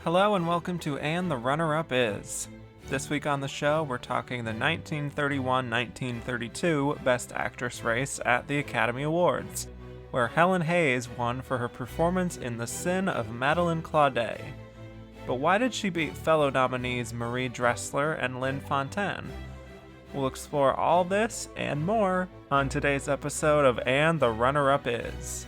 Hello and welcome to And the Runner-Up Is. This week on the show, we're talking the 1931-1932 Best Actress race at the Academy Awards, where Helen Hayes won for her performance in The Sin of Madelon Claudet. But why did she beat fellow nominees Marie Dressler and Lynn Fontanne? We'll explore all this and more on today's episode of And the Runner-Up Is.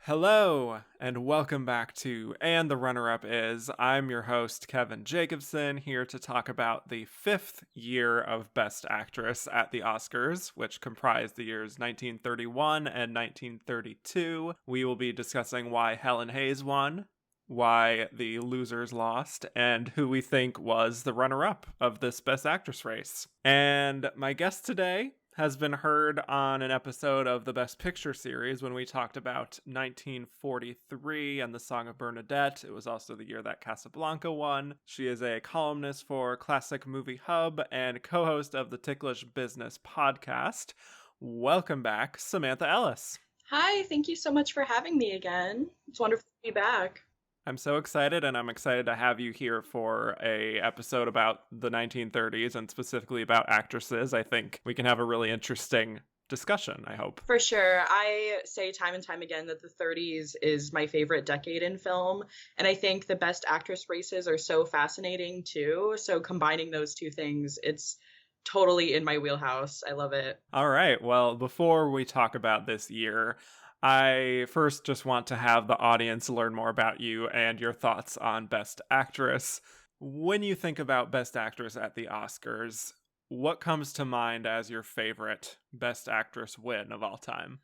Hello, and welcome back to And the Runner-Up Is. I'm your host, Kevin Jacobson, here to talk about the fifth year of Best Actress at the Oscars, which comprised the years 1931 and 1932. We will be discussing why Helen Hayes won, why the losers lost, and who we think was the runner-up of this Best Actress race. And my guest today has been heard on an episode of the Best Picture series when we talked about 1943 and the Song of Bernadette. It was also the year that Casablanca won. She is a columnist for Classic Movie Hub and co-host of the Ticklish Business podcast. Welcome back, Samantha Ellis. Hi, thank you so much for having me again. It's wonderful to be back. I'm so excited, and I'm excited to have you here for a episode about the 1930s and specifically about actresses. I think we can have a really interesting discussion, I hope. For sure. I say time and time again that the 30s is my favorite decade in film, and I think the Best Actress races are so fascinating too. So combining those two things, it's totally in my wheelhouse. I love it. All right. Well, before we talk about this year, I first just want to have the audience learn more about you and your thoughts on Best Actress. When you think about Best Actress at the Oscars, what comes to mind as your favorite Best Actress win of all time?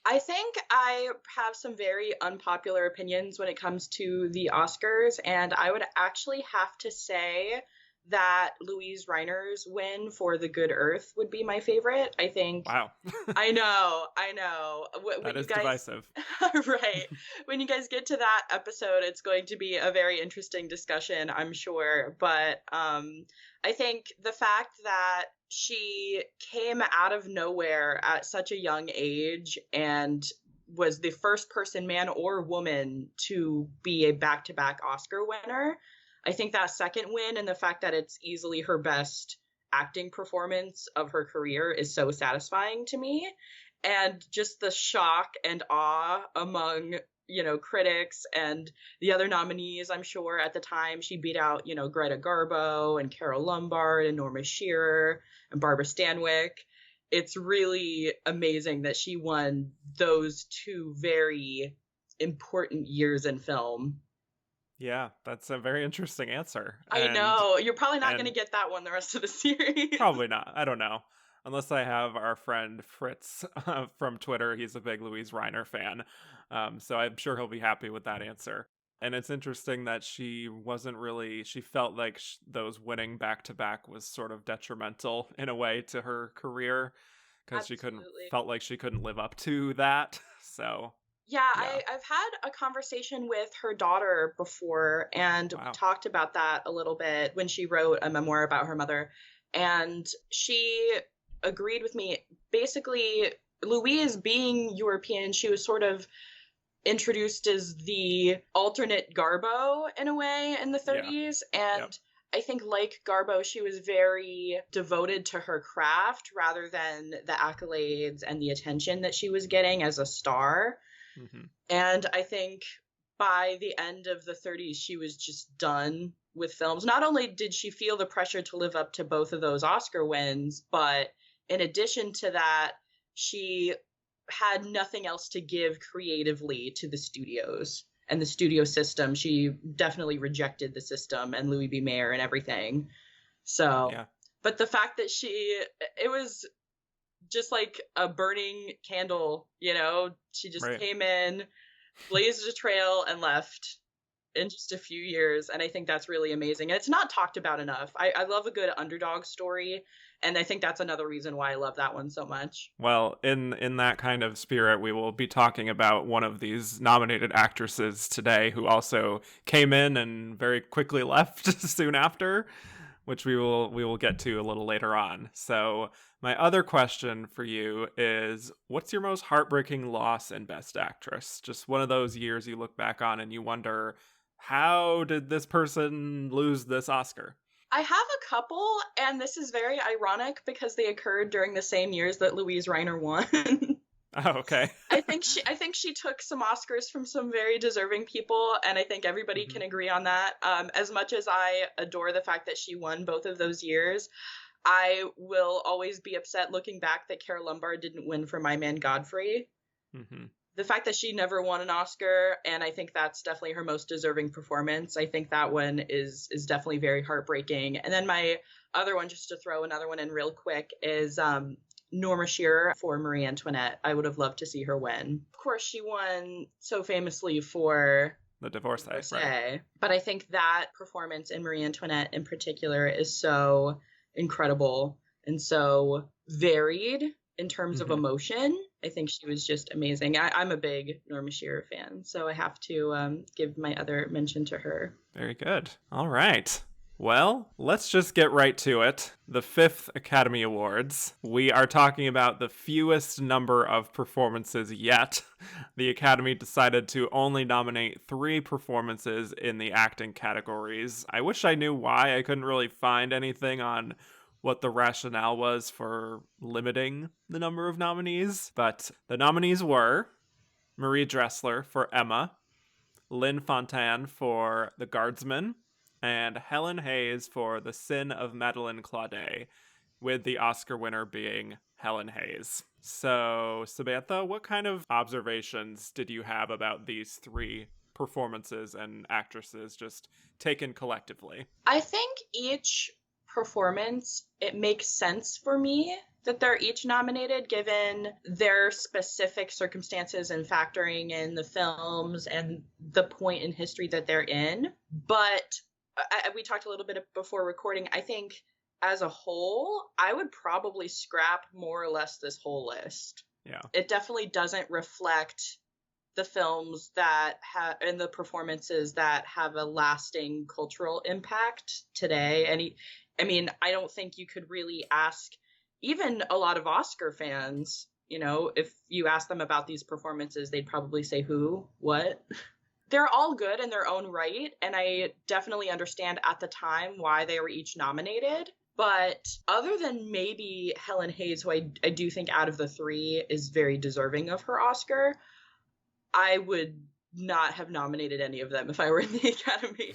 I think I have some very unpopular opinions when it comes to the Oscars, and I would actually have to say that Louise Reiner's win for The Good Earth would be my favorite. I think. Wow. I know. That is divisive. Right. When you guys get to that episode, it's going to be a very interesting discussion, I'm sure. But I think the fact that she came out of nowhere at such a young age and was the first person, man or woman, to be a back-to-back Oscar winner. I think that second win and the fact that it's easily her best acting performance of her career is so satisfying to me. And just the shock and awe among, critics and the other nominees, I'm sure at the time. She beat out, Greta Garbo and Carol Lombard and Norma Shearer and Barbara Stanwyck. It's really amazing that she won those two very important years in film. Yeah, that's a very interesting answer. I know. You're probably not going to get that one the rest of the series. Probably not. I don't know. Unless I have our friend Fritz from Twitter. He's a big Louise Reiner fan. So I'm sure he'll be happy with that answer. And it's interesting that she felt like those winning back-to-back was sort of detrimental in a way to her career. Because she felt like she couldn't live up to that. So... Yeah, I've had a conversation with her daughter before and talked about that a little bit when she wrote a memoir about her mother. And she agreed with me. Basically, Louise, being European, she was sort of introduced as the alternate Garbo in a way in the 30s. Yeah. And I think like Garbo, she was very devoted to her craft rather than the accolades and the attention that she was getting as a star. Mm-hmm. And I think by the end of the 30s, she was just done with films. Not only did she feel the pressure to live up to both of those Oscar wins, but in addition to that, she had nothing else to give creatively to the studios and the studio system. She definitely rejected the system and Louis B. Mayer and everything. So, but the fact that it was just like a burning candle, she just came in, blazed a trail and left in just a few years, and I think that's really amazing. And it's not talked about enough. I love a good underdog story, and I think that's another reason why I love that one so much. Well, in that kind of spirit, we will be talking about one of these nominated actresses today who also came in and very quickly left soon after, which we will get to a little later on. So, my other question for you is, what's your most heartbreaking loss in Best Actress? Just one of those years you look back on and you wonder, how did this person lose this Oscar? I have a couple, and this is very ironic because they occurred during the same years that Louise Reiner won. Oh, okay. I think she took some Oscars from some very deserving people, and I think everybody can agree on that. As much as I adore the fact that she won both of those years, I will always be upset looking back that Cara Lombard didn't win for My Man Godfrey. Mm-hmm. The fact that she never won an Oscar, and I think that's definitely her most deserving performance. I think that one is definitely very heartbreaking. And then my other one, just to throw another one in real quick, is Norma Shearer for Marie Antoinette. I would have loved to see her win. Of course, she won so famously for The Divorcee, right. But I think that performance in Marie Antoinette in particular is so incredible and so varied in terms of emotion. I think she was just amazing. I'm a big Norma Shearer fan, so I have to give my other mention to her. Very good. All right. Well, let's just get right to it. The 5th Academy Awards. We are talking about the fewest number of performances yet. The Academy decided to only nominate 3 performances in the acting categories. I wish I knew why. I couldn't really find anything on what the rationale was for limiting the number of nominees. But the nominees were Marie Dressler for Emma, Lynn Fontanne for The Guardsman, and Helen Hayes for The Sin of Madelon Claudet, with the Oscar winner being Helen Hayes. So, Samantha, what kind of observations did you have about these 3 performances and actresses just taken collectively? I think each performance, it makes sense for me that they're each nominated given their specific circumstances and factoring in the films and the point in history that they're in. But we talked a little bit before recording. I think as a whole, I would probably scrap more or less this whole list. Yeah. It definitely doesn't reflect the films that have and the performances that have a lasting cultural impact today. And I don't think you could really ask even a lot of Oscar fans, if you ask them about these performances, they'd probably say who, what. They're all good in their own right, and I definitely understand at the time why they were each nominated. But other than maybe Helen Hayes, who I do think out of the 3 is very deserving of her Oscar, I would not have nominated any of them if I were in the Academy.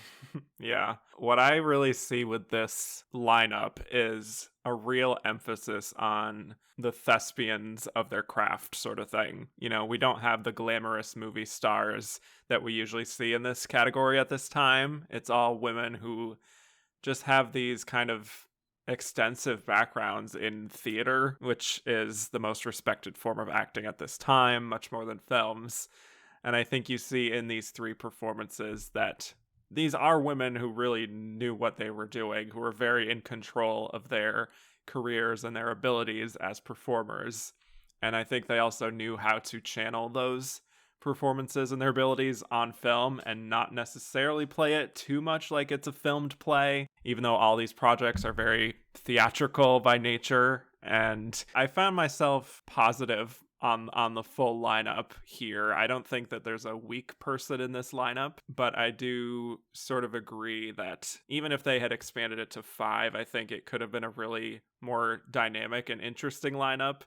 Yeah. What I really see with this lineup is a real emphasis on the thespians of their craft sort of thing. We don't have the glamorous movie stars that we usually see in this category at this time. It's all women who just have these kind of extensive backgrounds in theater, which is the most respected form of acting at this time, much more than films. And I think you see in these 3 performances that these are women who really knew what they were doing, who were very in control of their careers and their abilities as performers. And I think they also knew how to channel those performances and their abilities on film and not necessarily play it too much like it's a filmed play, even though all these projects are very theatrical by nature. And I found myself positive on the full lineup here. I don't think that there's a weak person in this lineup, but I do sort of agree that even if they had expanded it to 5, I think it could have been a really more dynamic and interesting lineup.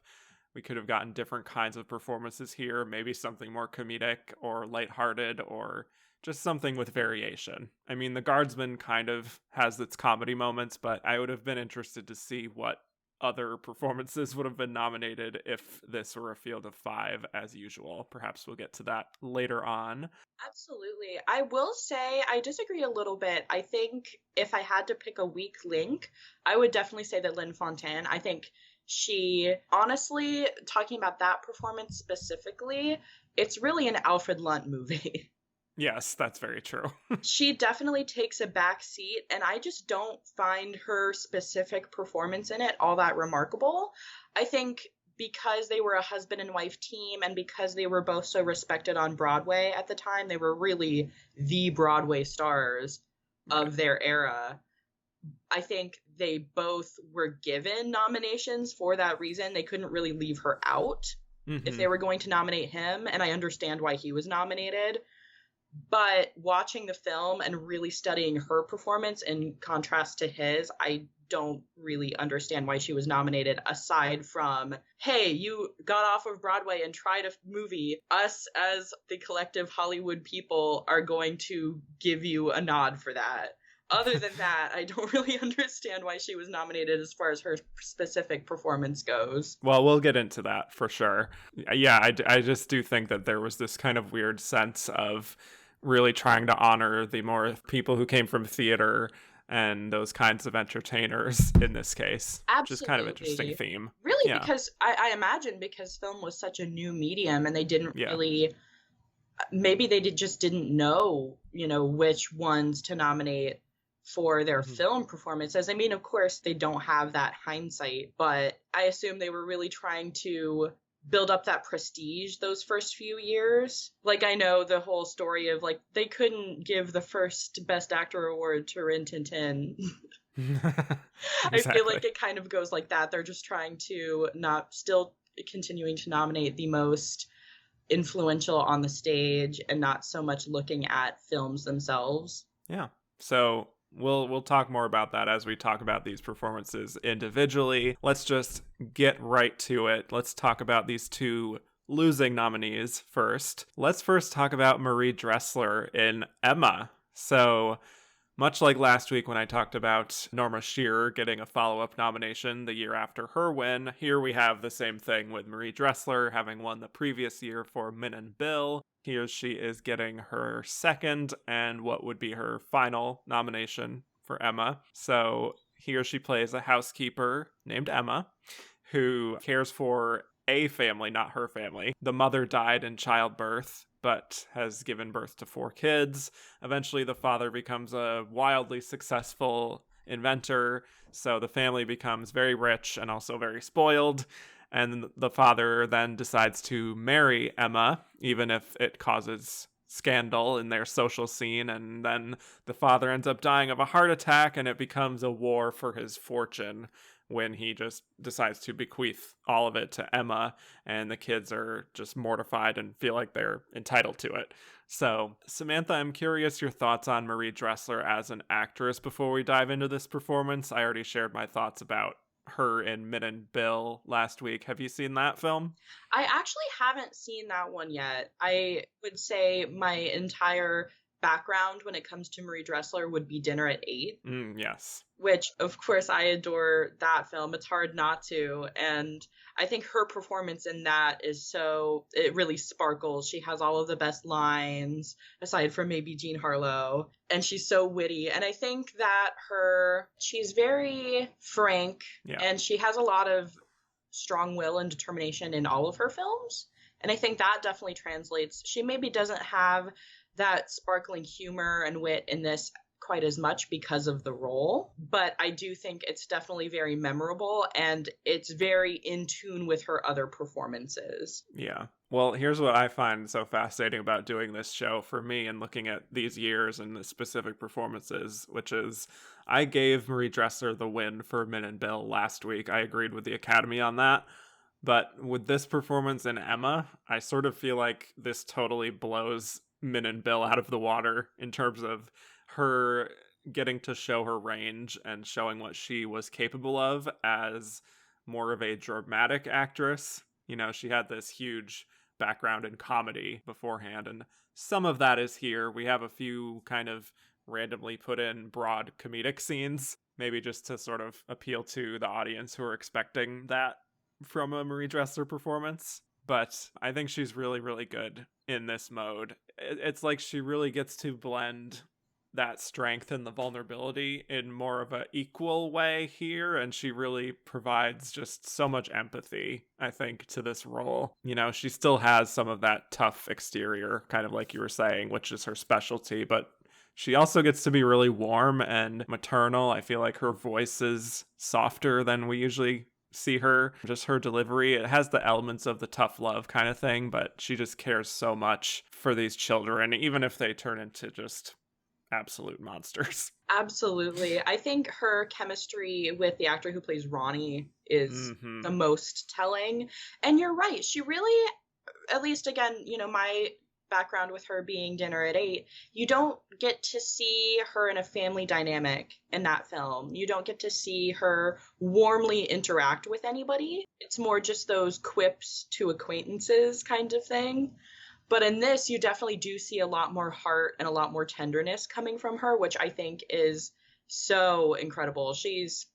We could have gotten different kinds of performances here, maybe something more comedic or lighthearted or just something with variation. I mean, The Guardsman kind of has its comedy moments, but I would have been interested to see what other performances would have been nominated if this were a field of 5 as usual. Perhaps we'll get to that later on. Absolutely. I will say I disagree a little bit. I think if I had to pick a weak link, I would definitely say that Lynn Fontanne. I think she, honestly, talking about that performance specifically, it's really an Alfred Lunt movie. Yes, that's very true. She definitely takes a back seat, and I just don't find her specific performance in it all that remarkable. I think because they were a husband and wife team, and because they were both so respected on Broadway at the time, they were really the Broadway stars of their era. I think they both were given nominations for that reason. They couldn't really leave her out if they were going to nominate him, and I understand why he was nominated. But watching the film and really studying her performance in contrast to his, I don't really understand why she was nominated, aside from, hey, you got off of Broadway and tried a movie. Us as the collective Hollywood people are going to give you a nod for that. Other than that, I don't really understand why she was nominated as far as her specific performance goes. Well, we'll get into that for sure. Yeah, I just do think that there was this kind of weird sense of really trying to honor the more people who came from theater and those kinds of entertainers in this case. Absolutely. Which is kind of an interesting theme. Really, yeah. Because I imagine because film was such a new medium and they didn't really, maybe they just didn't know, which ones to nominate for their film performances. I mean, of course, they don't have that hindsight, but I assume they were really trying to build up that prestige those first few years. Like, I know the whole story of, like, they couldn't give the first Best Actor award to Rin Tin Tin. Exactly. I feel like it kind of goes like that. They're just trying to still continuing to nominate the most influential on the stage and not so much looking at films themselves. Yeah. So we'll talk more about that as we talk about these performances individually. Let's just get right to it. Let's talk about these two losing nominees first. Let's first talk about Marie Dressler in Emma. So, much like last week when I talked about Norma Shearer getting a follow-up nomination the year after her win, here we have the same thing with Marie Dressler having won the previous year for Min and Bill. Here she is getting her second and what would be her final nomination for Emma. So here she plays a housekeeper named Emma who cares for a family, not her family. The mother died in childbirth, but has given birth to 4 kids. Eventually, the father becomes a wildly successful inventor, so the family becomes very rich and also very spoiled. And the father then decides to marry Emma, even if it causes scandal in their social scene. And then the father ends up dying of a heart attack, and it becomes a war for his fortune when he just decides to bequeath all of it to Emma, and the kids are just mortified and feel like they're entitled to it. So, Samantha, I'm curious your thoughts on Marie Dressler as an actress before we dive into this performance. I already shared my thoughts about her in Min and Bill last week. Have you seen that film? I actually haven't seen that one yet. I would say my entire background when it comes to Marie Dressler would be Dinner at 8. Yes. Which, of course, I adore that film. It's hard not to. And I think her performance in that is it really sparkles. She has all of the best lines, aside from maybe Jean Harlow. And she's so witty. And I think that she's very frank. Yeah. And she has a lot of strong will and determination in all of her films. And I think that definitely translates. She maybe doesn't have that sparkling humor and wit in this quite as much because of the role, but I do think it's definitely very memorable and it's very in tune with her other performances. Yeah. Well, here's what I find so fascinating about doing this show for me and looking at these years and the specific performances, which is I gave Marie Dressler the win for Min and Bill last week. I agreed with the Academy on that. But with this performance in Emma, I sort of feel like this totally blows Min and Bill out of the water in terms of her getting to show her range and showing what she was capable of as more of a dramatic actress. She had this huge background in comedy beforehand, and some of that is here. We have a few kind of randomly put in broad comedic scenes, maybe just to sort of appeal to the audience who are expecting that from a Marie Dressler performance. But I think she's really, really good in this mode. It's like she really gets to blend that strength and the vulnerability in more of a equal way here, and she really provides just so much empathy, I think, to this role. You know, she still has some of that tough exterior, kind of like you were saying, which is her specialty, but she also gets to be really warm and maternal. I feel like her voice is softer than we usually see her. Just her delivery, it has the elements of the tough love kind of thing, but she just cares so much for these children, even if they turn into just absolute monsters. Absolutely. I think her chemistry with the actor who plays Ronnie is the most telling. And you're right. She really, at least again, you know, my background with her being Dinner at 8, you don't get to see her in a family dynamic in that film. You don't get to see her warmly interact with anybody. It's more just those quips to acquaintances kind of thing. But in this, you definitely do see a lot more heart and a lot more tenderness coming from her, which I think is so incredible. She's,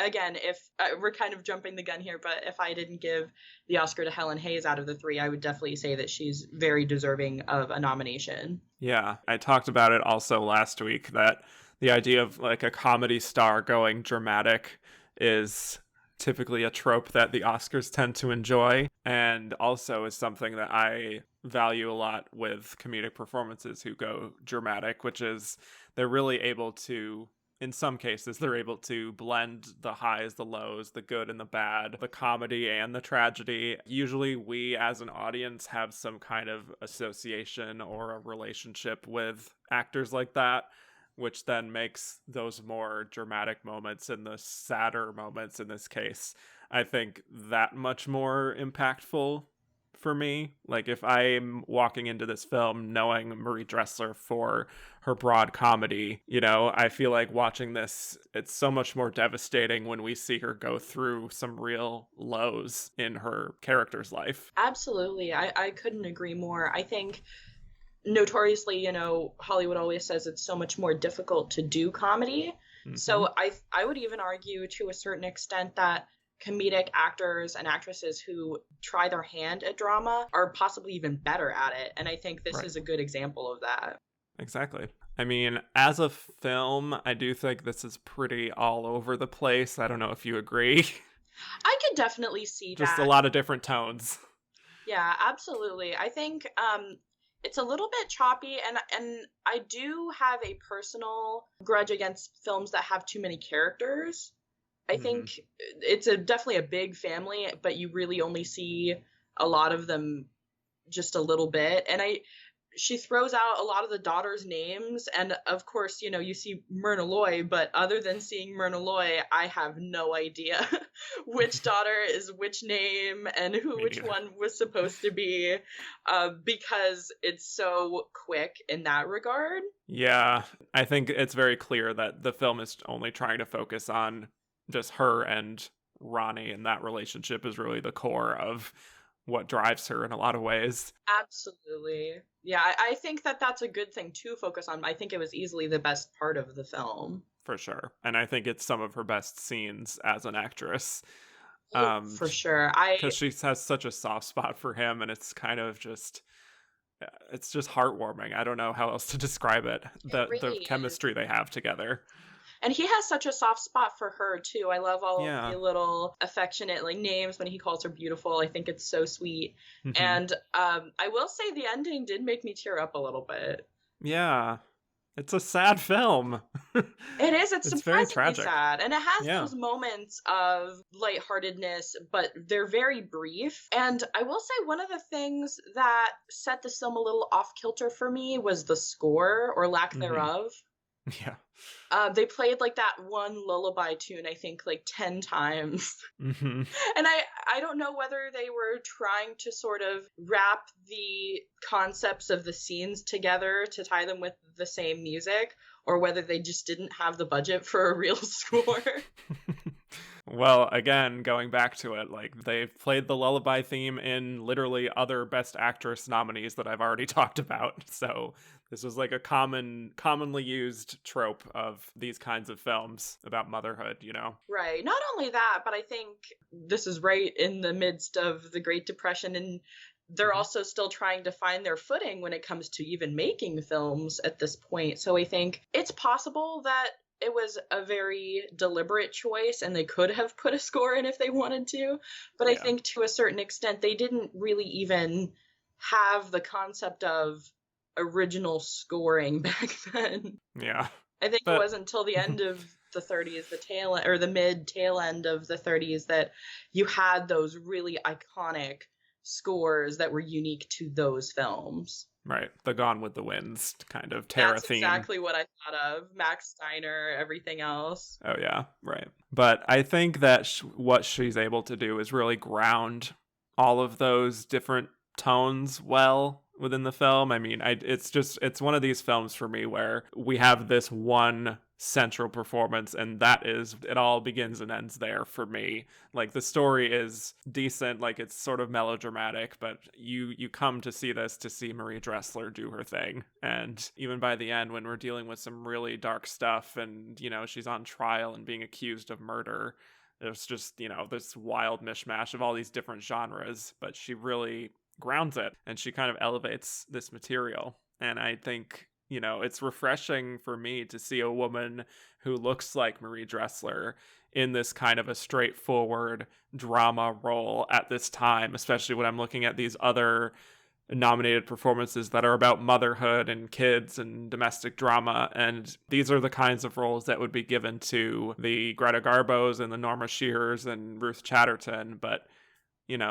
again, if we're kind of jumping the gun here, but if I didn't give the Oscar to Helen Hayes out of the 3, I would definitely say that she's very deserving of a nomination. Yeah, I talked about it also last week, that the idea of like a comedy star going dramatic is typically a trope that the Oscars tend to enjoy, and also is something that I value a lot with comedic performances who go dramatic, which is they're really able to, in some cases, they're able to blend the highs, the lows, the good and the bad, the comedy and the tragedy. Usually we as an audience have some kind of association or a relationship with actors like that, which then makes those more dramatic moments and the sadder moments in this case, I think, that much more impactful for me. Like, if I'm walking into this film knowing Marie Dressler for her broad comedy, you know, I feel like watching this, it's so much more devastating when we see her go through some real lows in her character's life. Absolutely. I couldn't agree more. I think notoriously, you know, Hollywood always says it's so much more difficult to do comedy. So I would even argue to a certain extent that comedic actors and actresses who try their hand at drama are possibly even better at it. And I think this is a good example of that. Exactly. I mean, as a film, I do think this is pretty all over the place. I don't know if you agree. I could definitely see that. Just a lot of different tones. Yeah, absolutely. I think it's a little bit choppy, and I do have a personal grudge against films that have too many characters. I think it's definitely a big family, but you really only see a lot of them just a little bit. And she throws out a lot of the daughters' names, and of course, you know, you see Myrna Loy, but other than seeing Myrna Loy, I have no idea which daughter is which name and which one was supposed to be, because it's so quick in that regard. Yeah, I think it's very clear that the film is only trying to focus on just her and Ronnie, and that relationship is really the core of what drives her in a lot of ways. Absolutely. Yeah, I think that that's a good thing to focus on. I think it was easily the best part of the film. For sure. And I think it's some of her best scenes as an actress. For sure. Because she has such a soft spot for him, and it's kind of just, it's just heartwarming. I don't know how else to describe it. The chemistry they have together. And he has such a soft spot for her, too. I love all of the little affectionate names when he calls her beautiful. I think it's so sweet. And I will say the ending did make me tear up a little bit. Yeah. It's a sad film. It is. It's surprisingly very tragic. Sad. And it has those moments of lightheartedness, but they're very brief. And I will say one of the things that set this film a little off kilter for me was the score, or lack thereof. Yeah. They played that one lullaby tune, I think 10 times. And I don't know whether they were trying to sort of wrap the concepts of the scenes together to tie them with the same music, or whether they just didn't have the budget for a real score. Well, again, going back to it, they've played the lullaby theme in literally other Best Actress nominees that I've already talked about. So this was a commonly used trope of these kinds of films about motherhood, you know? Right. Not only that, but I think this is right in the midst of the Great Depression, and they're also still trying to find their footing when it comes to even making films at this point. So I think it's possible that it was a very deliberate choice and they could have put a score in if they wanted to. But I think to a certain extent, they didn't really even have the concept of original scoring back then. Yeah. I think it wasn't until the end of the 30s, the mid tail end of the 30s, that you had those really iconic scores that were unique to those films. Right. The Gone with the Winds kind of Terra That's theme. exactly what I thought of. Max Steiner, everything else. Oh, yeah. Right. But I think that what she's able to do is really ground all of those different tones well within the film. I mean, it's one of these films for me where we have this one central performance, and it all begins and ends there for me. Like, the story is decent, like it's sort of melodramatic, but you come to see this to see Marie Dressler do her thing. And even by the end, when we're dealing with some really dark stuff and, she's on trial and being accused of murder, there's just, this wild mishmash of all these different genres, but she really grounds it and she kind of elevates this material. And I think, it's refreshing for me to see a woman who looks like Marie Dressler in this kind of a straightforward drama role at this time, especially when I'm looking at these other nominated performances that are about motherhood and kids and domestic drama. And these are the kinds of roles that would be given to the Greta Garbos and the Norma Shearers and Ruth Chatterton. But,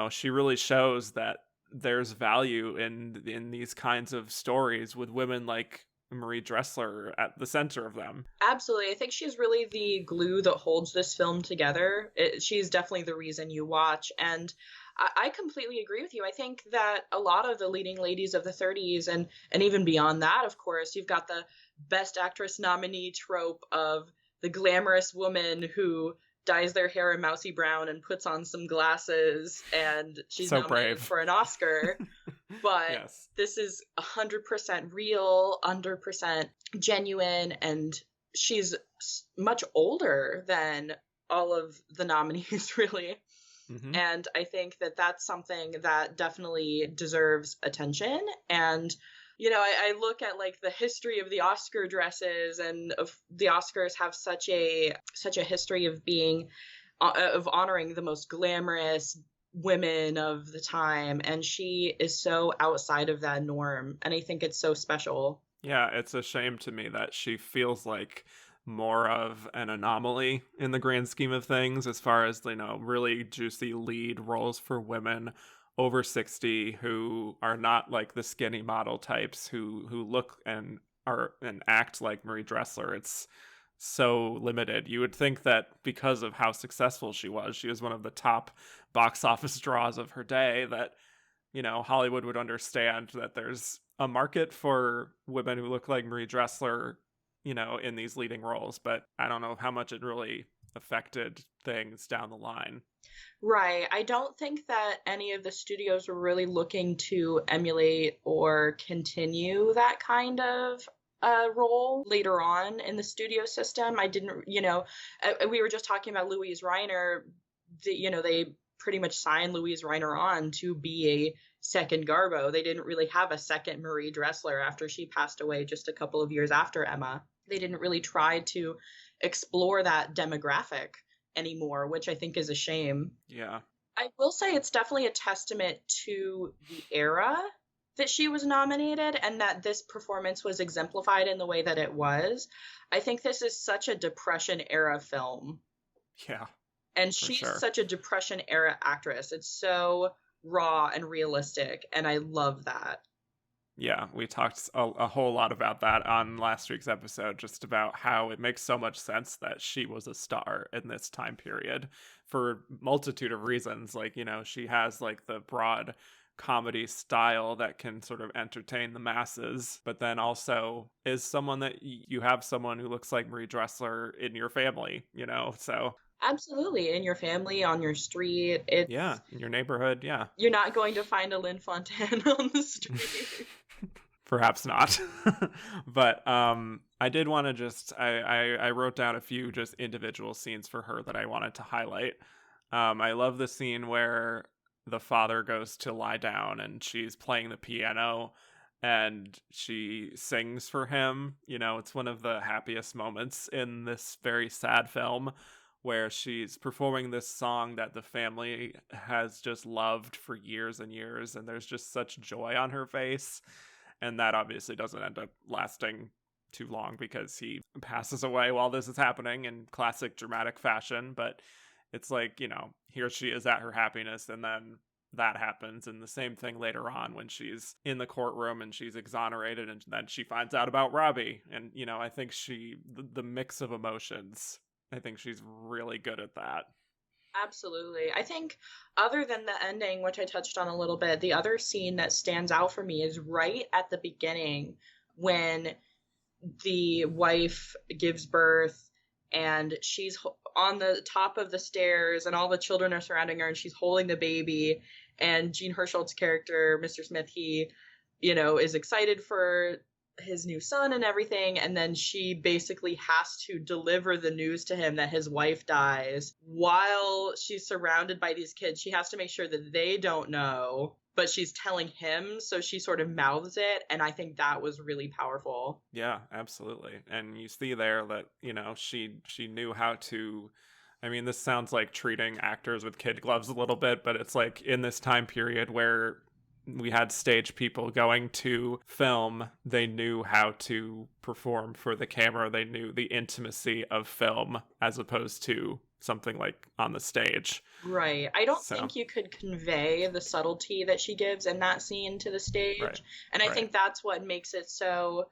she really shows that there's value in these kinds of stories with women like Marie Dressler at the center of them. Absolutely. I think she's really the glue that holds this film together. She's definitely the reason you watch. And I completely agree with you. I think that a lot of the leading ladies of the 30s and even beyond that, of course, you've got the Best Actress nominee trope of the glamorous woman who dyes their hair a mousy brown and puts on some glasses and she's so nominated brave for an Oscar. But yes. This is 100% real, 100% genuine, and she's much older than all of the nominees, really. Mm-hmm. And I think that that's something that definitely deserves attention. And I look at like the history of the Oscar dresses, and the Oscars have such a history of being of honoring the most glamorous women of the time, and she is so outside of that norm, and I think it's so special. Yeah, it's a shame to me that she feels like more of an anomaly in the grand scheme of things, as far as, really juicy lead roles for women over 60 who are not like the skinny model types who look and act like Marie Dressler. It's so limited. You would think that because of how successful she was one of the top box office draws of her day, that Hollywood would understand that there's a market for women who look like Marie Dressler, in these leading roles. But I don't know how much it really affected things down the line. Right. I don't think that any of the studios were really looking to emulate or continue that kind of role later on in the studio system. I didn't, we were just talking about Louise Reiner. They pretty much signed Louise Reiner on to be a second Garbo. They didn't really have a second Marie Dressler after she passed away just a couple of years after Emma. They didn't really try to explore that demographic anymore, which I think is a shame. Yeah. I will say it's definitely a testament to the era that she was nominated and that this performance was exemplified in the way that it was. I think this is such a Depression era film. Yeah. And she's such a Depression era actress. It's so raw and realistic, and I love that. Yeah, we talked a whole lot about that on last week's episode, just about how it makes so much sense that she was a star in this time period for multitude of reasons. Like, she has like the broad comedy style that can sort of entertain the masses, but then also is someone that you have someone who looks like Marie Dressler in your family, so... Absolutely. In your family, on your street. In your neighborhood, yeah. You're not going to find a Lynn Fontanne on the street. Perhaps not. But I did want to I wrote down a few just individual scenes for her that I wanted to highlight. I love the scene where the father goes to lie down and she's playing the piano and she sings for him. You know, it's one of the happiest moments in this very sad film, where she's performing this song that the family has just loved for years and years, and there's just such joy on her face. And that obviously doesn't end up lasting too long because he passes away while this is happening in classic dramatic fashion. But it's like, you know, here she is at her happiness, and then that happens. And the same thing later on when she's in the courtroom and she's exonerated, and then she finds out about Robbie. And, you know, I think the mix of emotions, I think she's really good at that. Absolutely. I think other than the ending, which I touched on a little bit, the other scene that stands out for me is right at the beginning when the wife gives birth and she's on the top of the stairs and all the children are surrounding her and she's holding the baby, and Gene Herschel's character, Mr. Smith, he, you know, is excited for his new son and everything, and then she basically has to deliver the news to him that his wife dies while she's surrounded by these kids. She has to make sure that they don't know, but she's telling him, so she sort of mouths it, and I think that was really powerful. Yeah, absolutely. And you see there that, you know, she knew how to, I mean, this sounds like treating actors with kid gloves a little bit, but it's like in this time period where we had stage people going to film, they knew how to perform for the camera. They knew the intimacy of film as opposed to something like on the stage. Right. I don't think you could convey the subtlety that she gives in that scene to the stage. Right. And I think that's what makes it so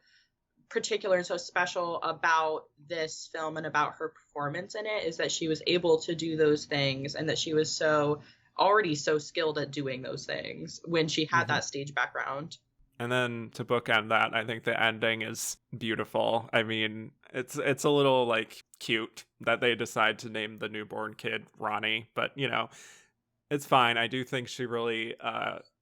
particular and so special about this film and about her performance in it, is that she was able to do those things, and that she was already so skilled at doing those things when she had that stage background. And then to bookend that, I think the ending is beautiful. I mean, it's a little like cute that they decide to name the newborn kid Ronnie, but you know, it's fine. I do think she really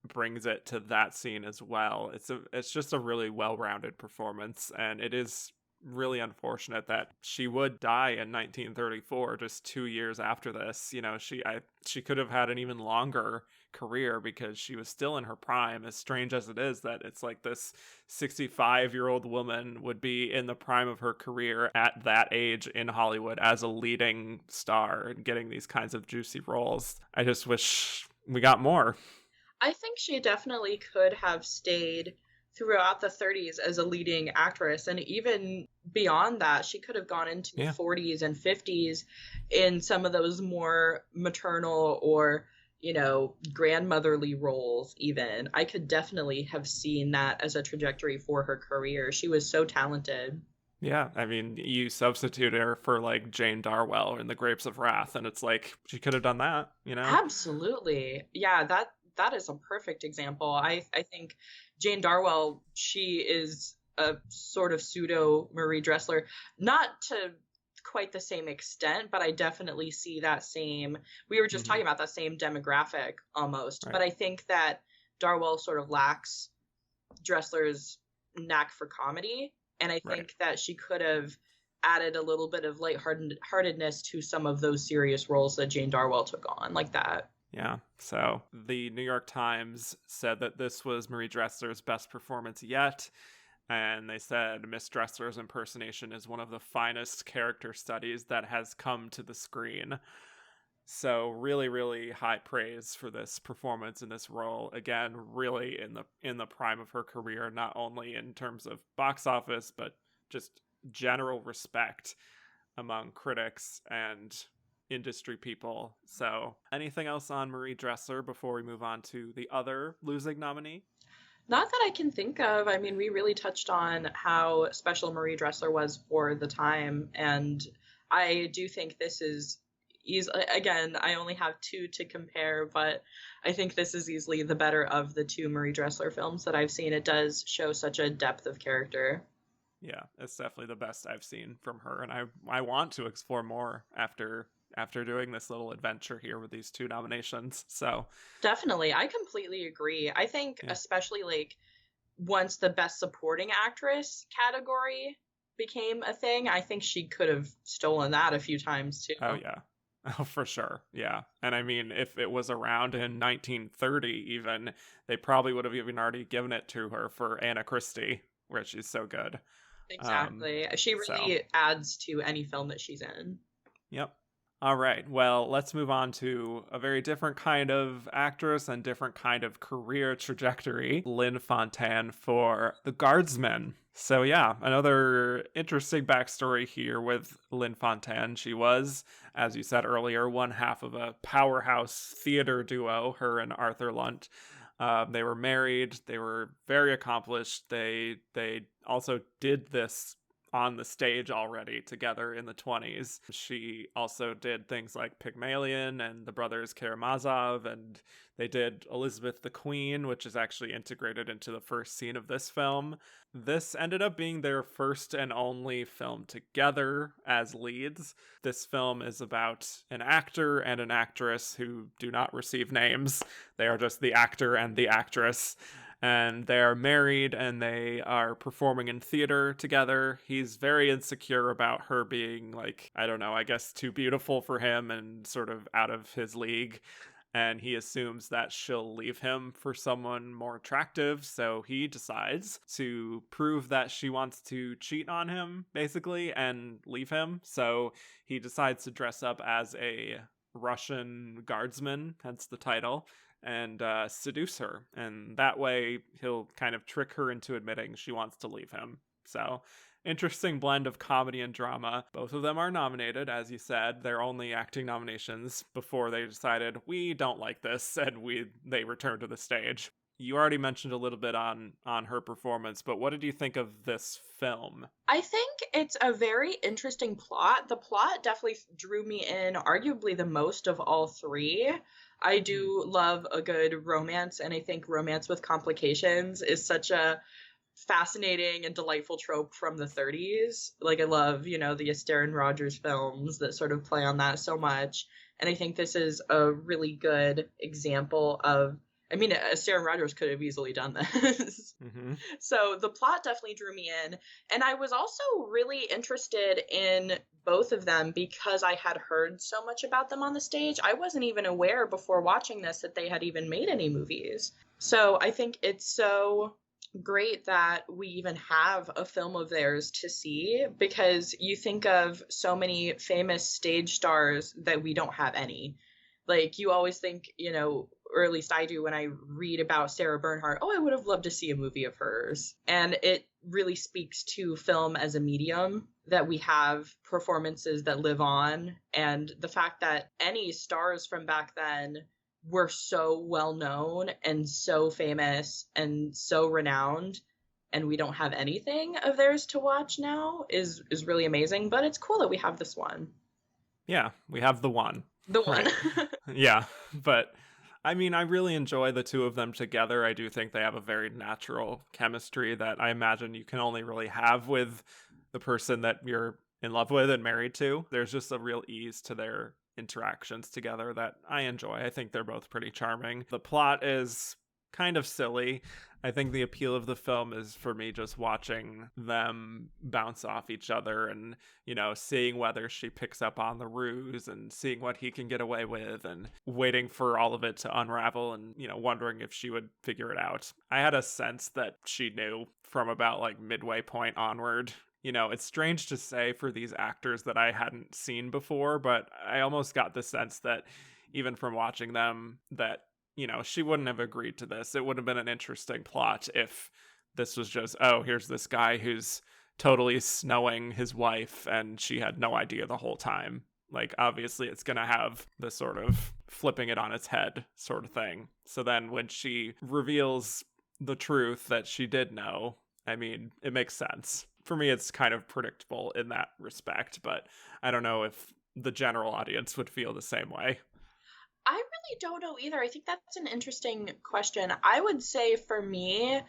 brings it to that scene as well. It's just a really well-rounded performance, and it is really unfortunate that she would die in 1934, just 2 years after this. You know, she could have had an even longer career because she was still in her prime. As strange as it is that it's like this 65-year-old woman would be in the prime of her career at that age in Hollywood as a leading star and getting these kinds of juicy roles. I just wish we got more. I think she definitely could have stayed throughout the 30s as a leading actress, and even beyond that, she could have gone into the 40s and 50s in some of those more maternal or, you know, grandmotherly roles. Even I could definitely have seen that as a trajectory for her career. She was so talented. Yeah, I mean, you substitute her for like Jane Darwell in The Grapes of Wrath, and it's like she could have done that, you know? Absolutely. Yeah, that is a perfect example. I think Jane Darwell, she is a sort of pseudo Marie Dressler, not to quite the same extent, but I definitely see that same, we were just talking about that same demographic almost, right. But I think that Darwell sort of lacks Dressler's knack for comedy, and I think that she could have added a little bit of lightheartedness to some of those serious roles that Jane Darwell took on, like that. Yeah, so the New York Times said that this was Marie Dressler's best performance yet, and they said Miss Dressler's impersonation is one of the finest character studies that has come to the screen. So really, really high praise for this performance in this role. Again, really in the prime of her career, not only in terms of box office, but just general respect among critics and industry people. So anything else on Marie Dressler before we move on to the other losing nominee? Not that I can think of. I mean, we really touched on how special Marie Dressler was for the time, and I do think this is again, I only have two to compare, but I think this is easily the better of the two Marie Dressler films that I've seen. It does show such a depth of character. Yeah, it's definitely the best I've seen from her, and I want to explore more after doing this little adventure here with these two nominations. So definitely, I completely agree. I think especially like once the best supporting actress category became a thing, I think she could have stolen that a few times too. Oh yeah. Oh, for sure. Yeah. And I mean, if it was around in 1930, even, they probably would have even already given it to her for Anna Christie, where she's so good. Exactly. She So, really adds to any film that she's in. yep. All right. Well, let's move on to a very different kind of actress and different kind of career trajectory. Lynn Fontanne for The Guardsman. So, yeah, another interesting backstory here with Lynn Fontanne. She was, as you said earlier, one half of a powerhouse theater duo, her and Arthur Lunt. They were married. They were very accomplished. They also did this on the stage already together in the 20s. She also did things like Pygmalion and The Brothers Karamazov, and they did Elizabeth the Queen, which is actually integrated into the first scene of this film. This ended up being their first and only film together as leads. This film is about an actor and an actress who do not receive names. They are just the actor and the actress, and they are married and they are performing in theater together. He's very insecure about her being, like, I don't know, I guess too beautiful for him and sort of out of his league. And he assumes that she'll leave him for someone more attractive. So he decides to prove that she wants to cheat on him, basically, and leave him. So he decides to dress up as a Russian guardsman, hence the title, and seduce her. And that way he'll kind of trick her into admitting she wants to leave him. So, interesting blend of comedy and drama. Both of them are nominated, as you said. They're only acting nominations before they decided we don't like this, and they returned to the stage. You already mentioned a little bit on her performance, but what did you think of this film? I think it's a very interesting plot. The plot definitely drew me in arguably the most of all three. I do love a good romance, and I think romance with complications is such a fascinating and delightful trope from the 30s. Like, I love, the Astaire and Rogers films that sort of play on that so much. And I think this is a really good example of, I mean, Astaire and Rogers could have easily done this. Mm-hmm. So the plot definitely drew me in. And I was also really interested in both of them because I had heard so much about them on the stage. I wasn't even aware before watching this that they had even made any movies. So I think it's so great that we even have a film of theirs to see, because you think of so many famous stage stars that we don't have any. Like, you always think, or at least I do when I read about Sarah Bernhardt, oh, I would have loved to see a movie of hers. And it really speaks to film as a medium, that we have performances that live on, and the fact that any stars from back then were so well known and so famous and so renowned, and we don't have anything of theirs to watch now is really amazing. But it's cool that we have this one. Yeah, we have the one. The one. Right. Yeah, but I mean, I really enjoy the two of them together. I do think they have a very natural chemistry that I imagine you can only really have with the person that you're in love with and married to. There's just a real ease to their interactions together that I enjoy. I think they're both pretty charming. The plot is kind of silly. I think the appeal of the film is for me just watching them bounce off each other and, seeing whether she picks up on the ruse and seeing what he can get away with and waiting for all of it to unravel and, wondering if she would figure it out. I had a sense that she knew from about like midway point onward. It's strange to say for these actors that I hadn't seen before, but I almost got the sense that even from watching them that, she wouldn't have agreed to this. It would have been an interesting plot if this was just, oh, here's this guy who's totally snowing his wife and she had no idea the whole time. Like, obviously it's going to have the sort of flipping it on its head sort of thing. So then when she reveals the truth that she did know, I mean, it makes sense. For me, it's kind of predictable in that respect, but I don't know if the general audience would feel the same way. I really don't know either. I think that's an interesting question. I would say for me,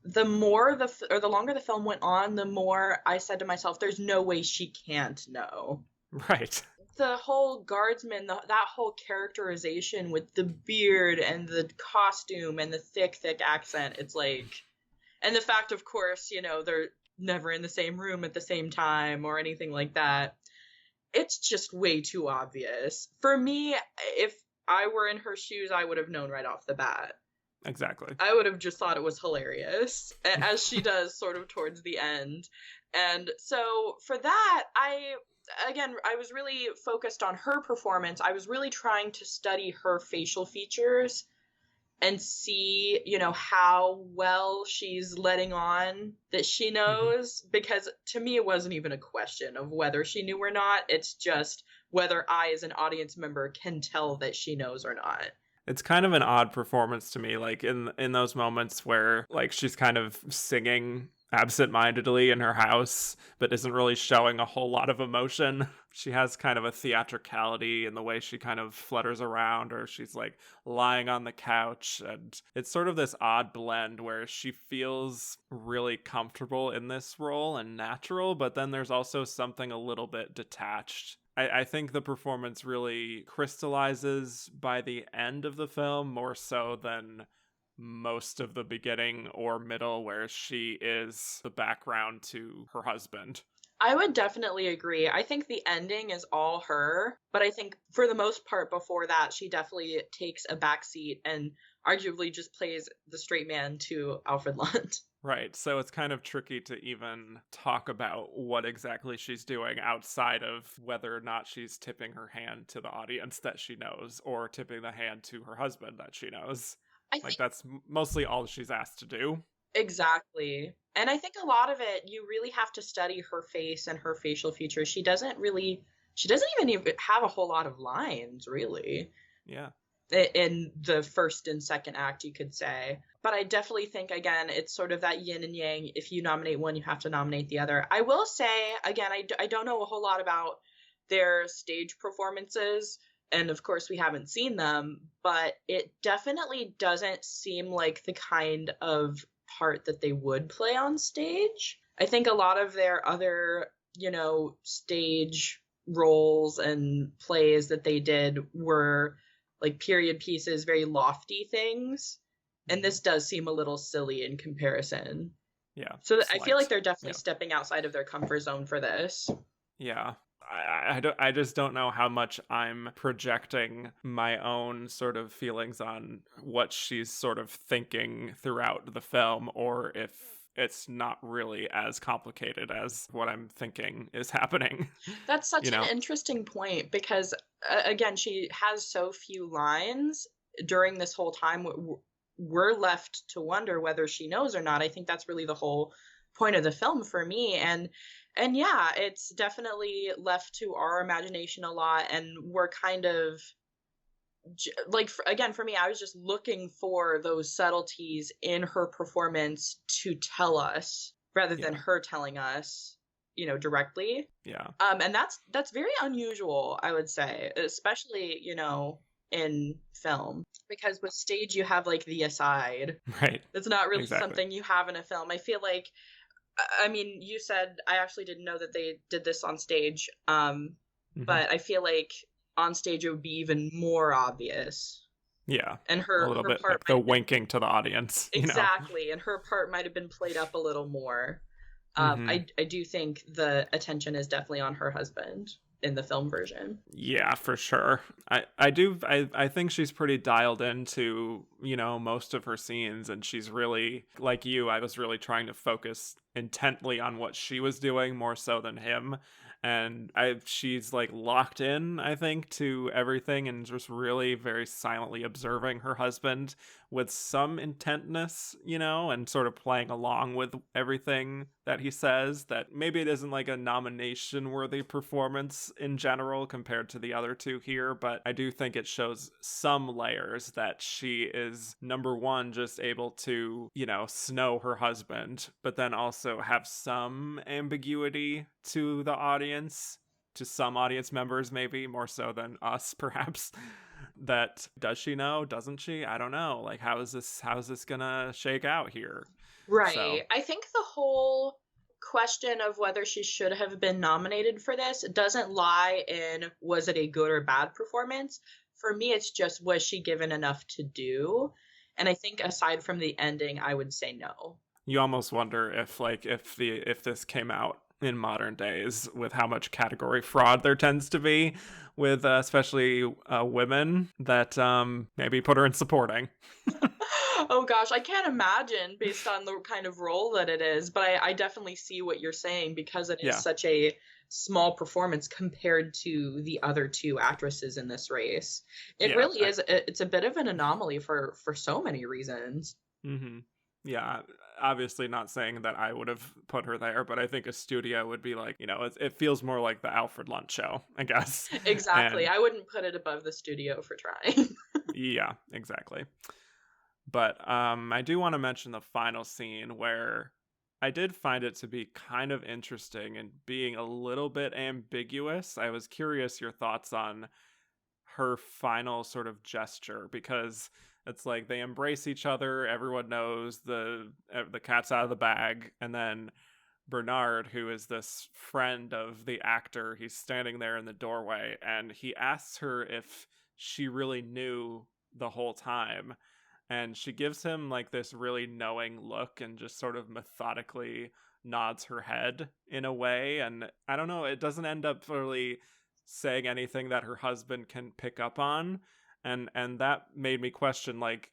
the longer the film went on, the more I said to myself, there's no way she can't know. Right. The whole guardsman, that whole characterization with the beard and the costume and the thick accent, it's like, and the fact, of course, they're never in the same room at the same time or anything like that. it's just way too obvious. For me, if I were in her shoes, I would have known right off the bat. Exactly. I would have just thought it was hilarious, as she does sort of towards the end. And so for that, I was really focused on her performance. I was really trying to study her facial features and see, how well she's letting on that she knows. Because to me, it wasn't even a question of whether she knew or not. It's just whether I, as an audience member, can tell that she knows or not. It's kind of an odd performance to me, like in those moments where like she's kind of singing absent-mindedly in her house but isn't really showing a whole lot of emotion. She has kind of a theatricality in the way she kind of flutters around, or she's like lying on the couch, and it's sort of this odd blend where she feels really comfortable in this role and natural, but then there's also something a little bit detached. I think the performance really crystallizes by the end of the film more so than most of the beginning or middle, where she is the background to her husband. I would definitely agree. I think the ending is all her, but I think for the most part before that, she definitely takes a backseat and arguably just plays the straight man to Alfred Lunt. Right, so it's kind of tricky to even talk about what exactly she's doing outside of whether or not she's tipping her hand to the audience that she knows, or tipping the hand to her husband that she knows. Like, that's mostly all she's asked to do. Exactly. And I think a lot of it, you really have to study her face and her facial features. She doesn't even have a whole lot of lines, really. Yeah. In the first and second act, you could say. But I definitely think, again, it's sort of that yin and yang. If you nominate one, you have to nominate the other. I will say, again, I don't know a whole lot about their stage performances. And of course, we haven't seen them. But it definitely doesn't seem like the kind of part that they would play on stage. I think a lot of their other, stage roles and plays that they did were like period pieces, very lofty things. And this does seem a little silly in comparison. Yeah. So I feel like they're definitely stepping outside of their comfort zone for this. Yeah. I just don't know how much I'm projecting my own sort of feelings on what she's sort of thinking throughout the film, or if it's not really as complicated as what I'm thinking is happening. That's such an interesting point, because again, she has so few lines during this whole time. We're left to wonder whether she knows or not. I think that's really the whole point of the film for me. And yeah, it's definitely left to our imagination a lot. And we're kind of like, again, for me, I was just looking for those subtleties in her performance to tell us rather than her telling us, directly. Yeah. And that's very unusual, I would say, especially, in film, because with stage you have like the aside. Right. It's not really something you have in a film. I feel like, I mean, you said, I actually didn't know that they did this on stage. But I feel like on stage it would be even more obvious. Yeah. And her bit part like the winking to the audience. Exactly. And her part might have been played up a little more. I do think the attention is definitely on her husband in the film version. Yeah, for sure. I think she's pretty dialed into, most of her scenes, and she's really, like you, I was really trying to focus intently on what she was doing more so than him. And she's like locked in, I think, to everything, and just really very silently observing her husband with some intentness, and sort of playing along with everything that he says. That maybe it isn't like a nomination worthy performance in general compared to the other two here, but I do think it shows some layers that she is, number one, just able to, snow her husband, but then also have some ambiguity to the audience, to some audience members, maybe more so than us, perhaps. That, does she know? Doesn't she? I don't know. Like, how is this gonna shake out here? Right. So. I think the whole question of whether she should have been nominated for this doesn't lie in, was it a good or bad performance? For me, it's just, was she given enough to do? And I think aside from the ending, I would say no. You almost wonder if this came out in modern days with how much category fraud there tends to be with especially women that maybe put her in supporting. Oh gosh, I can't imagine based on the kind of role that it is, but I definitely see what you're saying because it is such a small performance compared to the other two actresses in this race. It really is. It's a bit of an anomaly for so many reasons. Mm-hmm. Yeah, obviously not saying that I would have put her there, but I think a studio would be like, it feels more like the Alfred Lunt show, I guess. Exactly. I wouldn't put it above the studio for trying. Yeah, exactly. But I do want to mention the final scene where I did find it to be kind of interesting and being a little bit ambiguous. I was curious your thoughts on her final sort of gesture, because it's like they embrace each other, everyone knows the cat's out of the bag, and then Bernard, who is this friend of the actor, he's standing there in the doorway and he asks her if she really knew the whole time, and she gives him like this really knowing look and just sort of methodically nods her head in a way, and I don't know, it doesn't end up really saying anything that her husband can pick up on, and that made me question, like,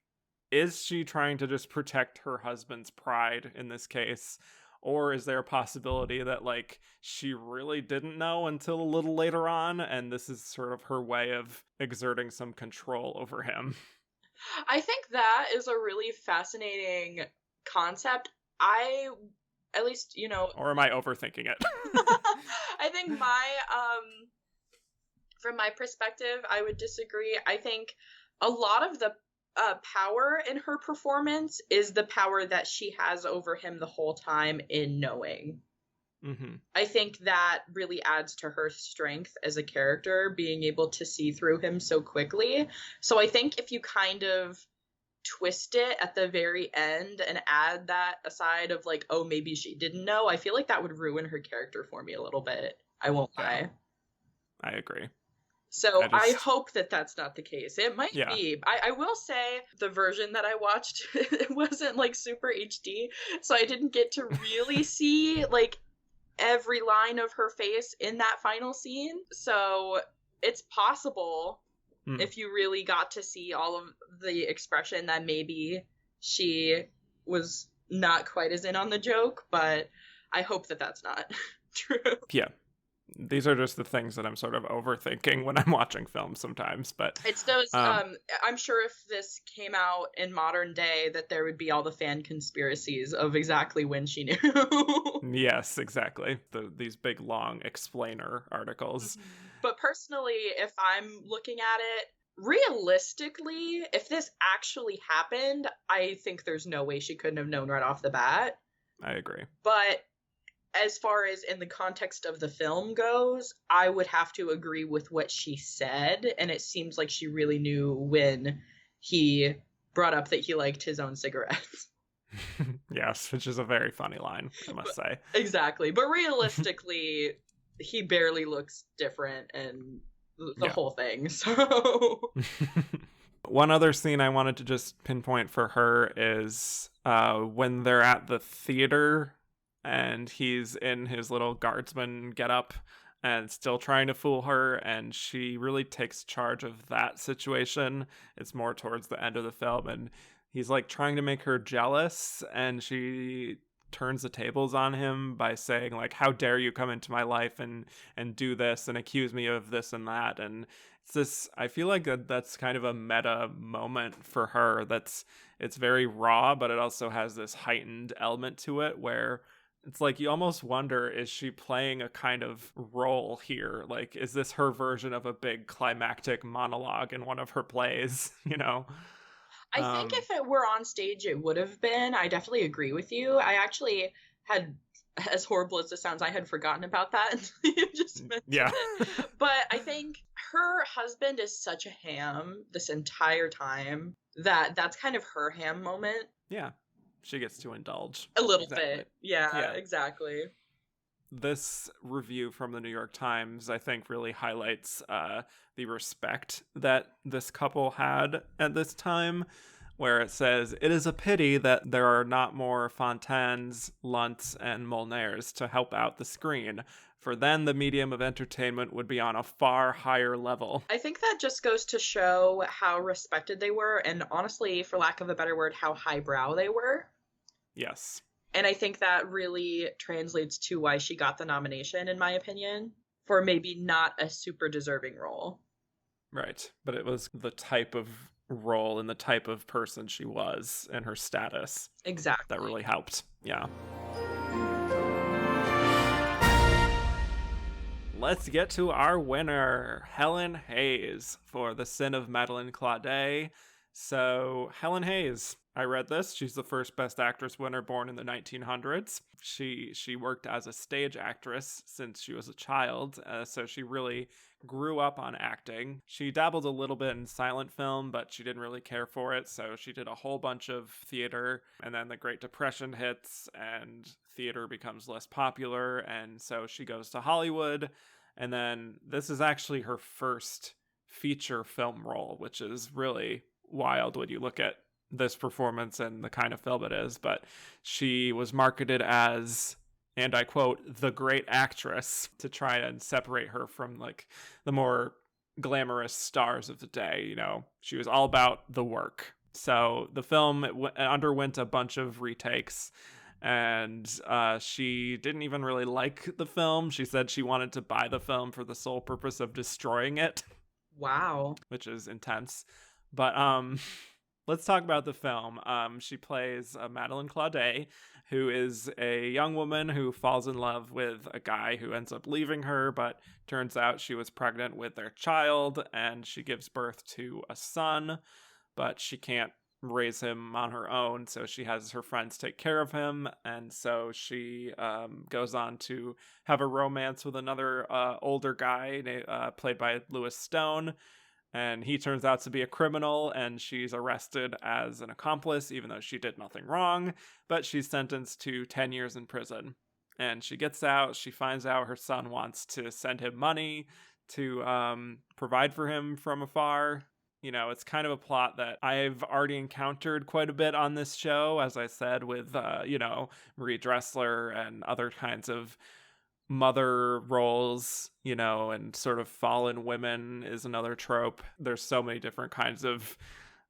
is she trying to just protect her husband's pride in this case, or is there a possibility that like she really didn't know until a little later on and this is sort of her way of exerting some control over him? I think that is a really fascinating concept. At least, or am I overthinking it? I think from my perspective, I would disagree. I think a lot of the power in her performance is the power that she has over him the whole time in knowing. Mm-hmm. I think that really adds to her strength as a character, being able to see through him so quickly. So I think if you kind of twist it at the very end and add that aside of like, oh, maybe she didn't know, I feel like that would ruin her character for me a little bit. I won't lie. I agree. So I hope that that's not the case. It might be. I will say the version that I watched, it wasn't like super HD, so I didn't get to really see like every line of her face in that final scene. So it's possible if you really got to see all of the expression that maybe she was not quite as in on the joke, but I hope that that's not true. Yeah. These are just the things that I'm sort of overthinking when I'm watching films sometimes, but it's those I'm sure if this came out in modern day that there would be all the fan conspiracies of exactly when she knew. Yes, exactly. These big long explainer articles. Mm-hmm. But personally, if I'm looking at it realistically, if this actually happened, I think there's no way she couldn't have known right off the bat. I agree. But as far as in the context of the film goes, I would have to agree with what she said, and it seems like she really knew when he brought up that he liked his own cigarettes. Yes, which is a very funny line, I must say. Exactly. But realistically, he barely looks different and the whole thing, so... One other scene I wanted to just pinpoint for her is when they're at the theater and he's in his little guardsman getup and still trying to fool her, and she really takes charge of that situation. It's more towards the end of the film, and he's like trying to make her jealous, and she turns the tables on him by saying like, how dare you come into my life and do this and accuse me of this and that. And it's this, I feel like that's kind of a meta moment for her. It's very raw, but it also has this heightened element to it where it's like you almost wonder, is she playing a kind of role here? Like, is this her version of a big climactic monologue in one of her plays, I think if it were on stage, it would have been. I definitely agree with you. I actually had, as horrible as this sounds, I had forgotten about that until you just mentioned it. But I think her husband is such a ham this entire time that that's kind of her ham moment. Yeah. She gets to indulge. A little bit. Yeah, exactly. This review from the New York Times, I think, really highlights the respect that this couple had at this time, where it says, "It is a pity that there are not more Fontannes, Lunts, and Molnares to help out the screen, for then the medium of entertainment would be on a far higher level." I think that just goes to show how respected they were, and honestly, for lack of a better word, how highbrow they were. Yes. And I think that really translates to why she got the nomination, in my opinion, for maybe not a super deserving role. Right. But it was the type of role and the type of person she was and her status. Exactly. That really helped. Yeah. Let's get to our winner, Helen Hayes, for The Sin of Madelon Claudet. So, Helen Hayes, I read this. She's the first Best Actress winner born in the 1900s. She worked as a stage actress since she was a child, so she really grew up on acting. She dabbled a little bit in silent film, but she didn't really care for it, so she did a whole bunch of theater, and then the Great Depression hits, and theater becomes less popular, and so she goes to Hollywood, and then this is actually her first feature film role, which is really wild when you look at this performance and the kind of film it is. But she was marketed as, and I quote, "the great actress," to try and separate her from like the more glamorous stars of the day. You know, she was all about the work. So the film underwent a bunch of retakes, and she didn't even really like the film. She said she wanted to buy the film for the sole purpose of destroying it. Wow. Which is intense. But let's talk about the film. She plays Madelon Claudet, who is a young woman who falls in love with a guy who ends up leaving her, but turns out she was pregnant with their child, and she gives birth to a son, but she can't raise him on her own, so she has her friends take care of him, and so she goes on to have a romance with another older guy played by Louis Stone, and he turns out to be a criminal, and she's arrested as an accomplice, even though she did nothing wrong, but she's sentenced to 10 years in prison. And she gets out, she finds out her son wants to send him money to provide for him from afar. You know, it's kind of a plot that I've already encountered quite a bit on this show, as I said, with, Marie Dressler and other kinds of mother roles, you know, and sort of fallen women is another trope. There's so many different kinds of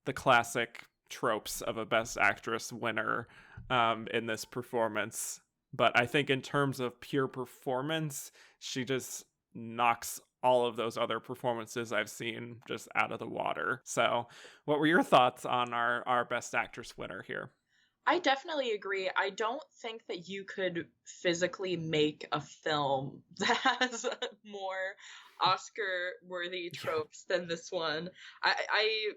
the classic tropes of a Best Actress winner in this performance. But I think in terms of pure performance, she just knocks all of those other performances I've seen just out of the water. So what were your thoughts on our Best Actress winner here? I definitely agree. I don't think that you could physically make a film that has more Oscar-worthy tropes than this one. I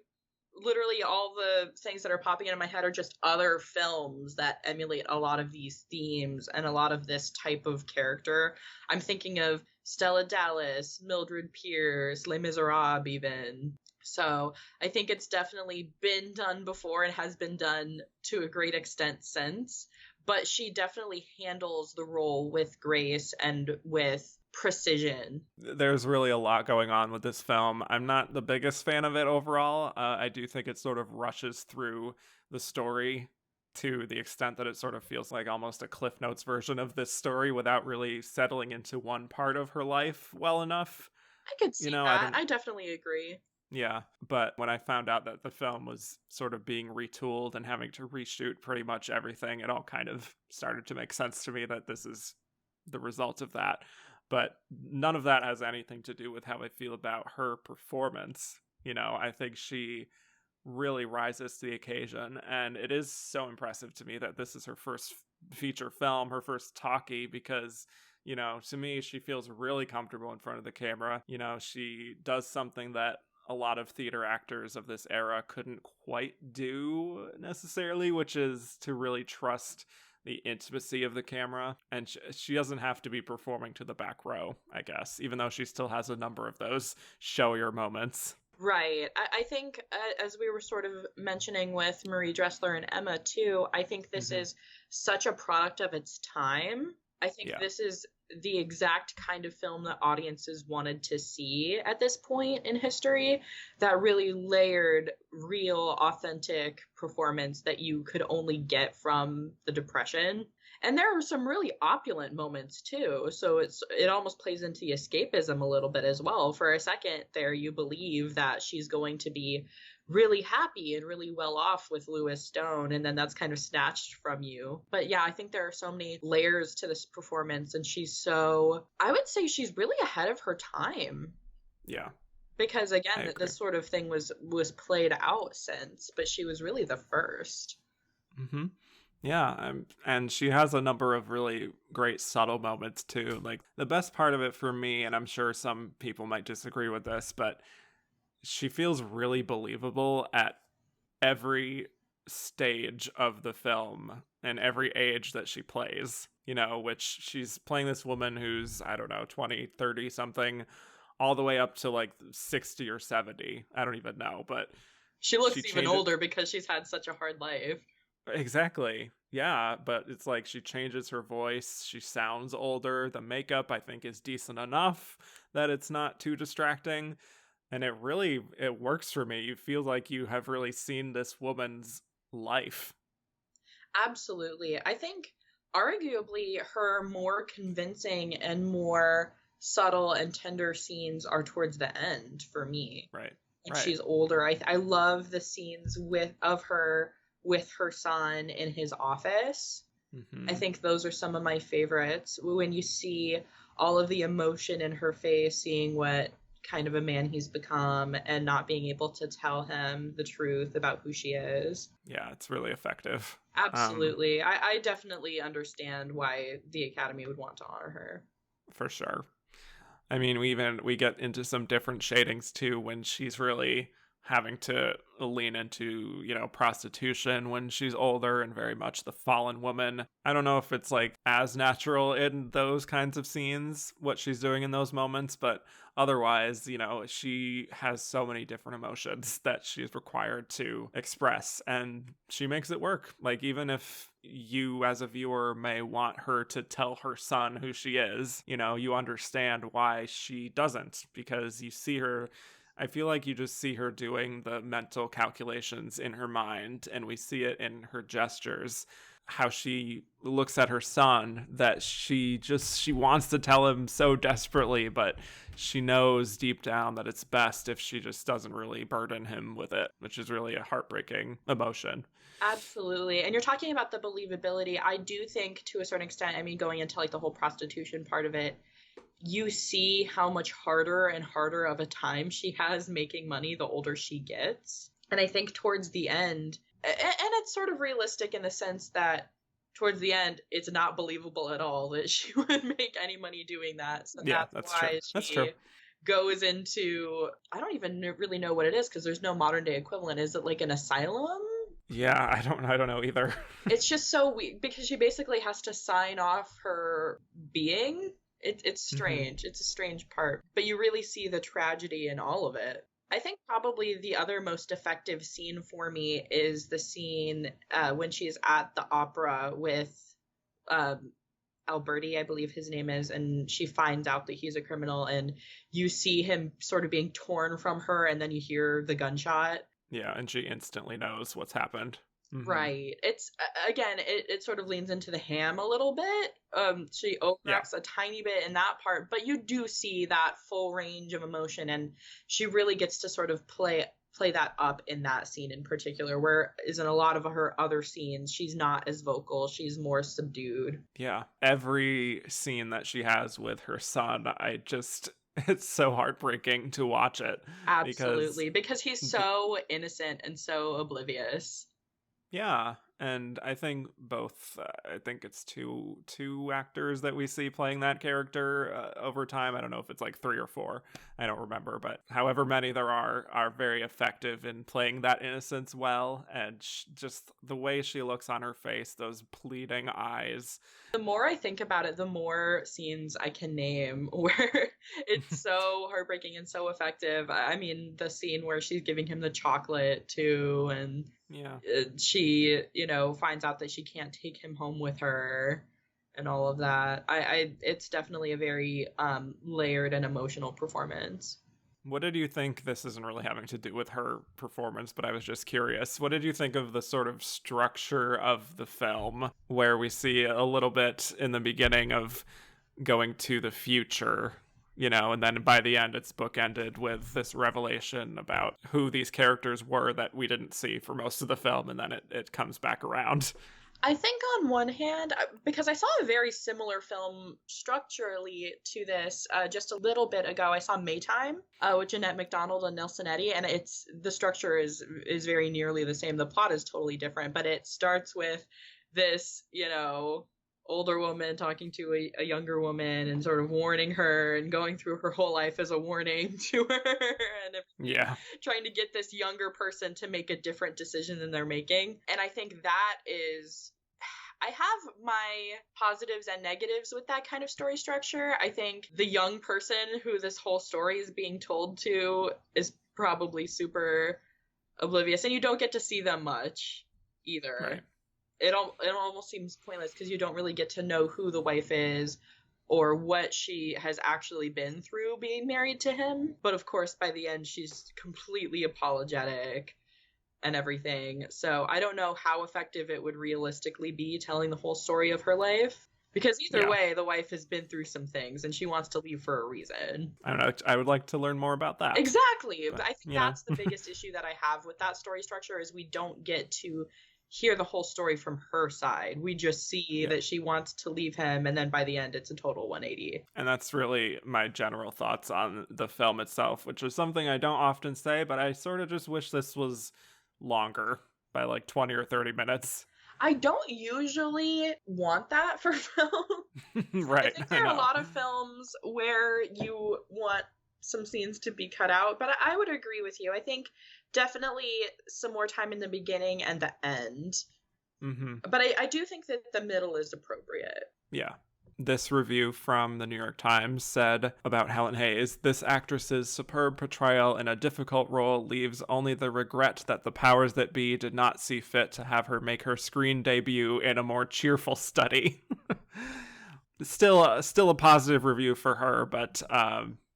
literally, all the things that are popping into my head are just other films that emulate a lot of these themes and a lot of this type of character. I'm thinking of Stella Dallas, Mildred Pierce, Les Miserables even. So I think it's definitely been done before and has been done to a great extent since, but she definitely handles the role with grace and with precision. There's really a lot going on with this film. I'm not the biggest fan of it overall. I do think it sort of rushes through the story to the extent that it sort of feels like almost a Cliff Notes version of this story without really settling into one part of her life well enough. I could see that. I definitely agree. Yeah, but when I found out that the film was sort of being retooled and having to reshoot pretty much everything, it all kind of started to make sense to me that this is the result of that. But none of that has anything to do with how I feel about her performance. You know, I think she really rises to the occasion, and it is so impressive to me that this is her first feature film, her first talkie, because, you know, to me, she feels really comfortable in front of the camera. You know, she does something that a lot of theater actors of this era couldn't quite do necessarily, which is to really trust the intimacy of the camera. And she doesn't have to be performing to the back row, I guess, even though she still has a number of those showier moments. Right. I think, as we were sort of mentioning with Marie Dressler and Emma too, I think this is such a product of its time. I think this is the exact kind of film that audiences wanted to see at this point in history, that really layered, real, authentic performance that you could only get from the Depression. And there are some really opulent moments too, so it almost plays into the escapism a little bit as well. For a second there, you believe that she's going to be really happy and really well off with Lewis Stone, and then that's kind of snatched from you. But yeah, I think there are so many layers to this performance, and I would say she's really ahead of her time. Yeah. Because again, this sort of thing was played out since, but she was really the first. Mm-hmm. Yeah, and she has a number of really great subtle moments too. Like, the best part of it for me, and I'm sure some people might disagree with this, but she feels really believable at every stage of the film and every age that she plays, which she's playing this woman who's, I don't know, 20, 30 something, all the way up to like 60 or 70. I don't even know, but she looks even older because she's had such a hard life. Exactly. Yeah, but it's like she changes her voice. She sounds older. The makeup, I think, is decent enough that it's not too distracting. And it works for me. You feel like you have really seen this woman's life. Absolutely. I think arguably her more convincing and more subtle and tender scenes are towards the end for me. Right. When she's older. I love the scenes of her with her son in his office. Mm-hmm. I think those are some of my favorites. When you see all of the emotion in her face, seeing what kind of a man he's become and not being able to tell him the truth about who she is. Yeah, it's really effective. Absolutely. I definitely understand why the Academy would want to honor her. For sure. I mean, we get into some different shadings too when she's really having to lean into, prostitution when she's older and very much the fallen woman. I don't know if it's like as natural in those kinds of scenes, what she's doing in those moments, but otherwise, she has so many different emotions that she's required to express, and she makes it work. Like, even if you as a viewer may want her to tell her son who she is, you understand why she doesn't, because you see her. I feel like you just see her doing the mental calculations in her mind, and we see it in her gestures, how she looks at her son, that she wants to tell him so desperately, but she knows deep down that it's best if she just doesn't really burden him with it, which is really a heartbreaking emotion. Absolutely. And you're talking about the believability. I do think to a certain extent, I mean, going into like the whole prostitution part of it, you see how much harder and harder of a time she has making money the older she gets. And I think towards the end, and it's sort of realistic in the sense that towards the end, it's not believable at all that she would make any money doing that. So yeah, that's why true. She goes into, I don't even really know what it is because there's no modern day equivalent. Is it like an asylum? Yeah, I don't know either. It's just so weird because she basically has to sign off her being. It's strange. Mm-hmm. It's a strange part. But you really see the tragedy in all of it. I think probably the other most effective scene for me is the scene when she's at the opera with Alberti, I believe his name is, and she finds out that he's a criminal, and you see him sort of being torn from her, and then you hear the gunshot. Yeah, and she instantly knows what's happened. Mm-hmm. Right. It's again, it sort of leans into the ham a little bit. She overacts a tiny bit in that part, but you do see that full range of emotion, and she really gets to sort of play that up in that scene in particular, whereas in a lot of her other scenes, she's not as vocal. She's more subdued. Yeah. Every scene that she has with her son, it's so heartbreaking to watch it. Absolutely. Because he's so innocent and so oblivious. Yeah, and I think I think it's two actors that we see playing that character over time. I don't know if it's like 3 or 4. I don't remember, but however many there are very effective in playing that innocence well, and just the way she looks on her face, those pleading eyes. The more I think about it, the more scenes I can name where it's so heartbreaking and so effective. I mean, the scene where she's giving him the chocolate too, and yeah, she, finds out that she can't take him home with her. and all of that. It's definitely a very layered and emotional performance. What did you think? This isn't really having to do with her performance, but I was just curious. What did you think of the sort of structure of the film, where we see a little bit in the beginning of going to the future, and then by the end it's bookended with this revelation about who these characters were that we didn't see for most of the film, and then it comes back around? I think on one hand, because I saw a very similar film structurally to this just a little bit ago. I saw Maytime with Jeanette MacDonald and Nelson Eddy, and the structure is very nearly the same. The plot is totally different, but it starts with this, older woman talking to a younger woman and sort of warning her and going through her whole life as a warning to her and trying to get this younger person to make a different decision than they're making. And I think that is, I have my positives and negatives with that kind of story structure. I think the young person who this whole story is being told to is probably super oblivious, and you don't get to see them much either. Right. It almost seems pointless because you don't really get to know who the wife is or what she has actually been through being married to him. But of course, by the end, she's completely apologetic and everything. So I don't know how effective it would realistically be telling the whole story of her life. Because either way, the wife has been through some things and she wants to leave for a reason. I don't know. I would like to learn more about that. Exactly. But I think that's the biggest issue that I have with that story structure is we don't get to hear the whole story from her side. We just see that she wants to leave him, and then by the end it's a total 180. And that's really my general thoughts on the film itself, which is something I don't often say, but I sort of just wish this was longer by like 20 or 30 minutes. I don't usually want that for film. Right. I think there are a lot of films where you want some scenes to be cut out, but I would agree with you. I think definitely some more time in the beginning and the end. Mm-hmm. But I do think that the middle is appropriate. Yeah. This review from the New York Times said about Helen Hayes, "This actress's superb portrayal in a difficult role leaves only the regret that the powers that be did not see fit to have her make her screen debut in a more cheerful study." Still a positive review for her, but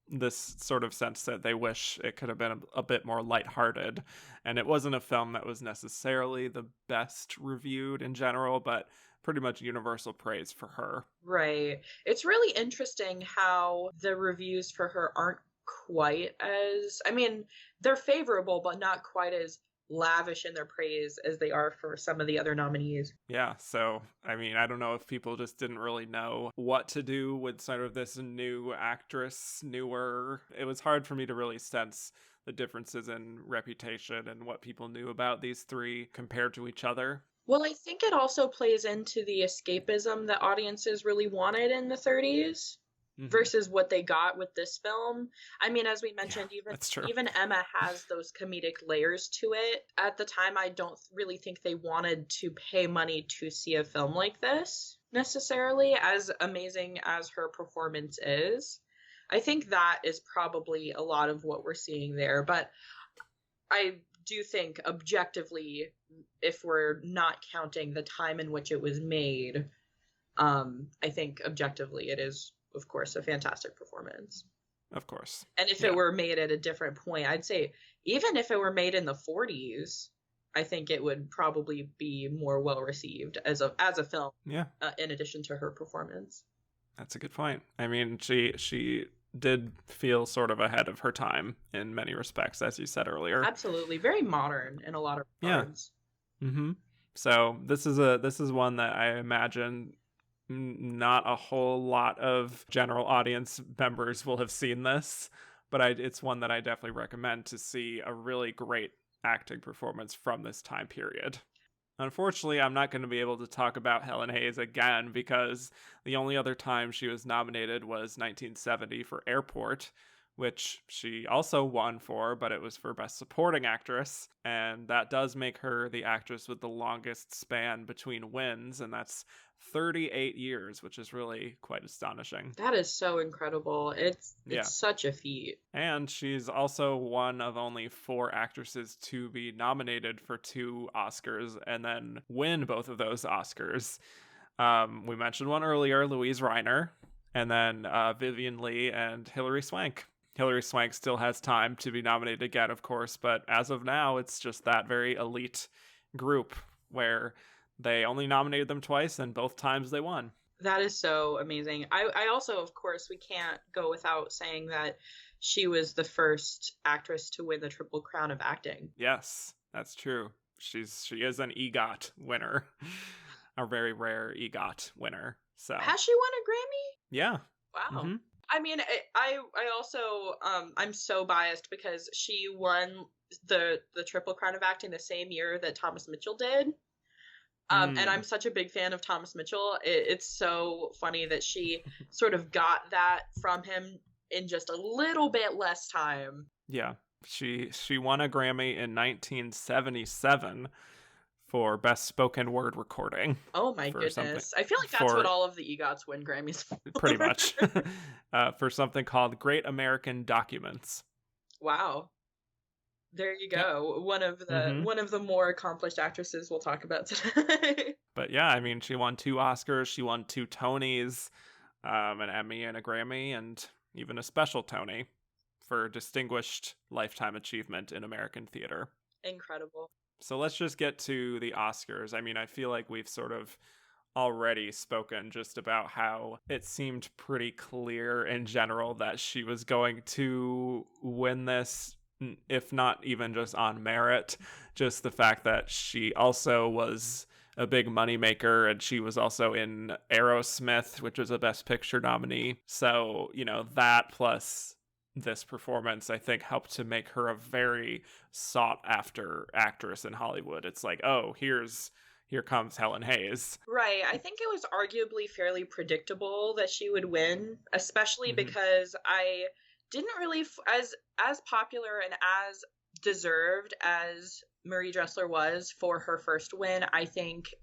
this sort of sense that they wish it could have been a bit more lighthearted. And it wasn't a film that was necessarily the best reviewed in general, but pretty much universal praise for her. Right. It's really interesting how the reviews for her aren't quite as, I mean, they're favorable, but not quite as lavish in their praise as they are for some of the other nominees. Yeah, so, I mean, I don't know if people just didn't really know what to do with sort of this new actress, newer. It was hard for me to really sense the differences in reputation and what people knew about these three compared to each other. Well, I think it also plays into the escapism that audiences really wanted in the 30s. Mm-hmm. Versus what they got with this film. I mean, as we mentioned, even Emma has those comedic layers to it. At the time, I don't really think they wanted to pay money to see a film like this, necessarily, as amazing as her performance is. I think that is probably a lot of what we're seeing there. But I do think, objectively, if we're not counting the time in which it was made, I think objectively it is, of course, a fantastic performance. Of course. And if it were made at a different point, I'd say even if it were made in the 40s, I think it would probably be more well received as a film. Yeah. In addition to her performance. That's a good point. I mean, she did feel sort of ahead of her time in many respects, as you said earlier. Absolutely, very modern in a lot of regards. Yeah. Mm-hmm. So this is one that I imagine not a whole lot of general audience members will have seen this, but it's one that I definitely recommend to see a really great acting performance from this time period. Unfortunately, I'm not going to be able to talk about Helen Hayes again because the only other time she was nominated was 1970 for Airport, which she also won for, but it was for Best Supporting Actress, and that does make her the actress with the longest span between wins, and that's 38 years, which is really quite astonishing. That is so incredible. It's such a feat. And she's also one of only 4 actresses to be nominated for 2 Oscars and then win both of those Oscars. We mentioned one earlier, Louise Reiner, and then Vivian Leigh and Hilary Swank. Hilary Swank still has time to be nominated again, of course, but as of now, it's just that very elite group where they only nominated them twice, and both times they won. That is so amazing. I also, of course, we can't go without saying that she was the first actress to win the Triple Crown of acting. Yes, that's true. She is an EGOT winner, a very rare EGOT winner. So has she won a Grammy? Yeah. Wow. Mm-hmm. I mean, I also I'm so biased because she won the Triple Crown of acting the same year that Thomas Mitchell did. And I'm such a big fan of Thomas Mitchell. It's so funny that she sort of got that from him in just a little bit less time. Yeah. She won a Grammy in 1977 for Best Spoken Word Recording. Oh my goodness. I feel like that's what all of the EGOTs win Grammys for. Pretty much. For something called Great American Documents. Wow. There you go. Yep. One of the more accomplished actresses we'll talk about today. But yeah, I mean, she won 2 Oscars, she won 2 Tonys, an Emmy and a Grammy, and even a special Tony for Distinguished Lifetime Achievement in American Theater. Incredible. So let's just get to the Oscars. I mean, I feel like we've sort of already spoken just about how it seemed pretty clear in general that she was going to win this, if not even just on merit. Just the fact that she also was a big moneymaker, and she was also in Aerosmith, which was a Best Picture nominee. So, that plus this performance, I think, helped to make her a very sought-after actress in Hollywood. It's like, oh, here comes Helen Hayes. Right. I think it was arguably fairly predictable that she would win, especially because I didn't really, as popular and as deserved as Marie Dressler was for her first win, I think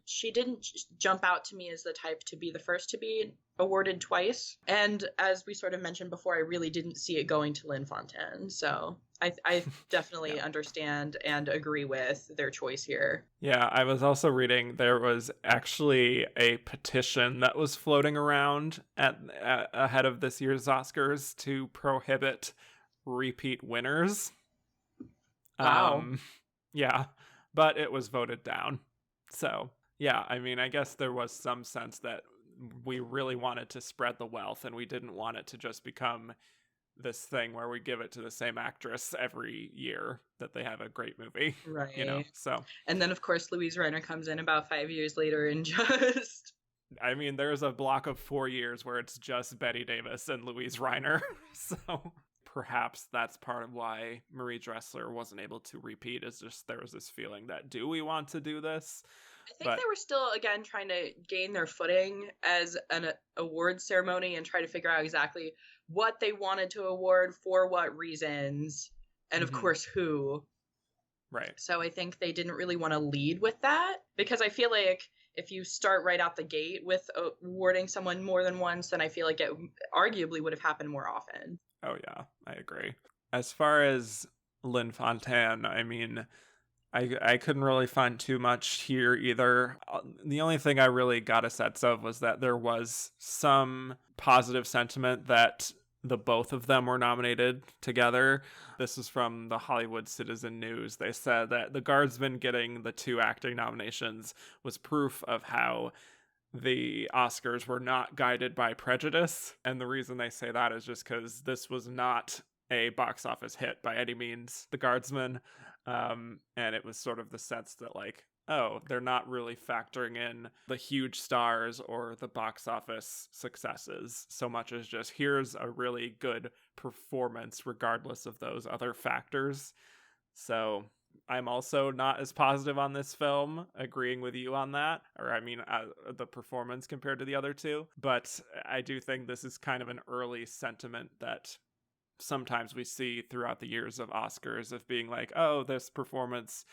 she didn't jump out to me as the type to be the first to be awarded twice. And as we sort of mentioned before, I really didn't see it going to Lynn Fontanne. So I definitely understand and agree with their choice here. Yeah, I was also reading there was actually a petition that was floating around ahead of this year's Oscars to prohibit repeat winners. Wow. Yeah, but it was voted down. So, yeah, I mean, I guess there was some sense that we really wanted to spread the wealth, and we didn't want it to just become this thing where we give it to the same actress every year that they have a great movie. Right. So. And then, of course, Louise Reiner comes in about 5 years later and just... I mean, there's a block of 4 years where it's just Bette Davis and Louise Reiner. So perhaps that's part of why Marie Dressler wasn't able to repeat, is just there was this feeling that, do we want to do this? I think they were still, again, trying to gain their footing as an award ceremony and try to figure out exactly what they wanted to award, for what reasons, and of course who. Right. So I think they didn't really want to lead with that, because I feel like if you start right out the gate with awarding someone more than once, then I feel like it arguably would have happened more often. Oh yeah, I agree. As far as Lynn Fontanne, I mean, I couldn't really find too much here either. The only thing I really got a sense of was that there was some positive sentiment that the both of them were nominated together. This is from the Hollywood Citizen News. They said that the Guardsman getting the 2 acting nominations was proof of how the Oscars were not guided by prejudice. And the reason they say that is just because this was not a box office hit by any means, The Guardsman. And it was sort of the sense that, like, oh, they're not really factoring in the huge stars or the box office successes so much as just, here's a really good performance regardless of those other factors. So I'm also not as positive on this film, agreeing with you on that, or I mean, the performance compared to the other two. But I do think this is kind of an early sentiment that sometimes we see throughout the years of Oscars, of being like, oh, this performance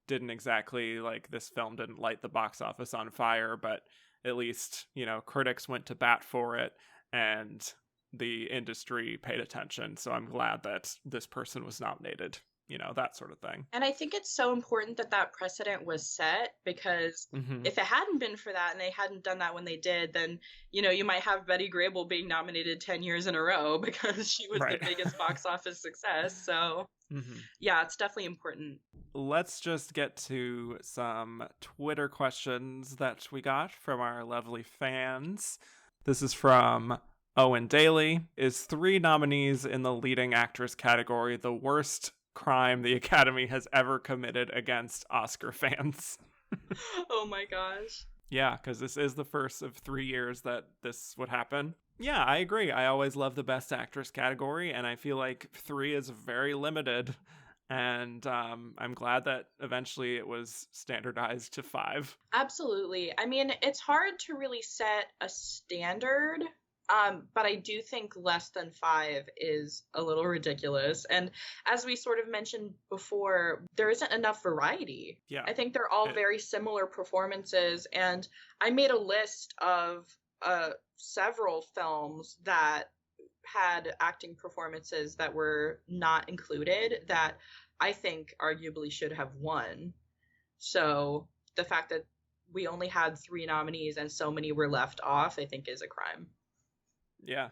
didn't exactly, like, this film didn't light the box office on fire, but at least, critics went to bat for it and the industry paid attention. So I'm glad that this person was nominated. that sort of thing. And I think it's so important that precedent was set, because if it hadn't been for that and they hadn't done that when they did, then, you might have Betty Grable being nominated 10 years in a row because she was the biggest box office success. So yeah, it's definitely important. Let's just get to some Twitter questions that we got from our lovely fans. This is from Owen Daly. Is 3 nominees in the leading actress category the worst crime the Academy has ever committed against Oscar fans? Oh my gosh. Yeah, because this is the first of 3 years that this would happen. Yeah, I agree. I always love the Best Actress category, and I feel like 3 is very limited. And I'm glad that eventually it was standardized to 5. Absolutely. I mean, it's hard to really set a standard, but I do think less than 5 is a little ridiculous. And as we sort of mentioned before, there isn't enough variety. Yeah. I think they're all very similar performances. And I made a list of several films that had acting performances that were not included that I think arguably should have won. So the fact that we only had 3 nominees and so many were left off, I think is a crime. Yeah.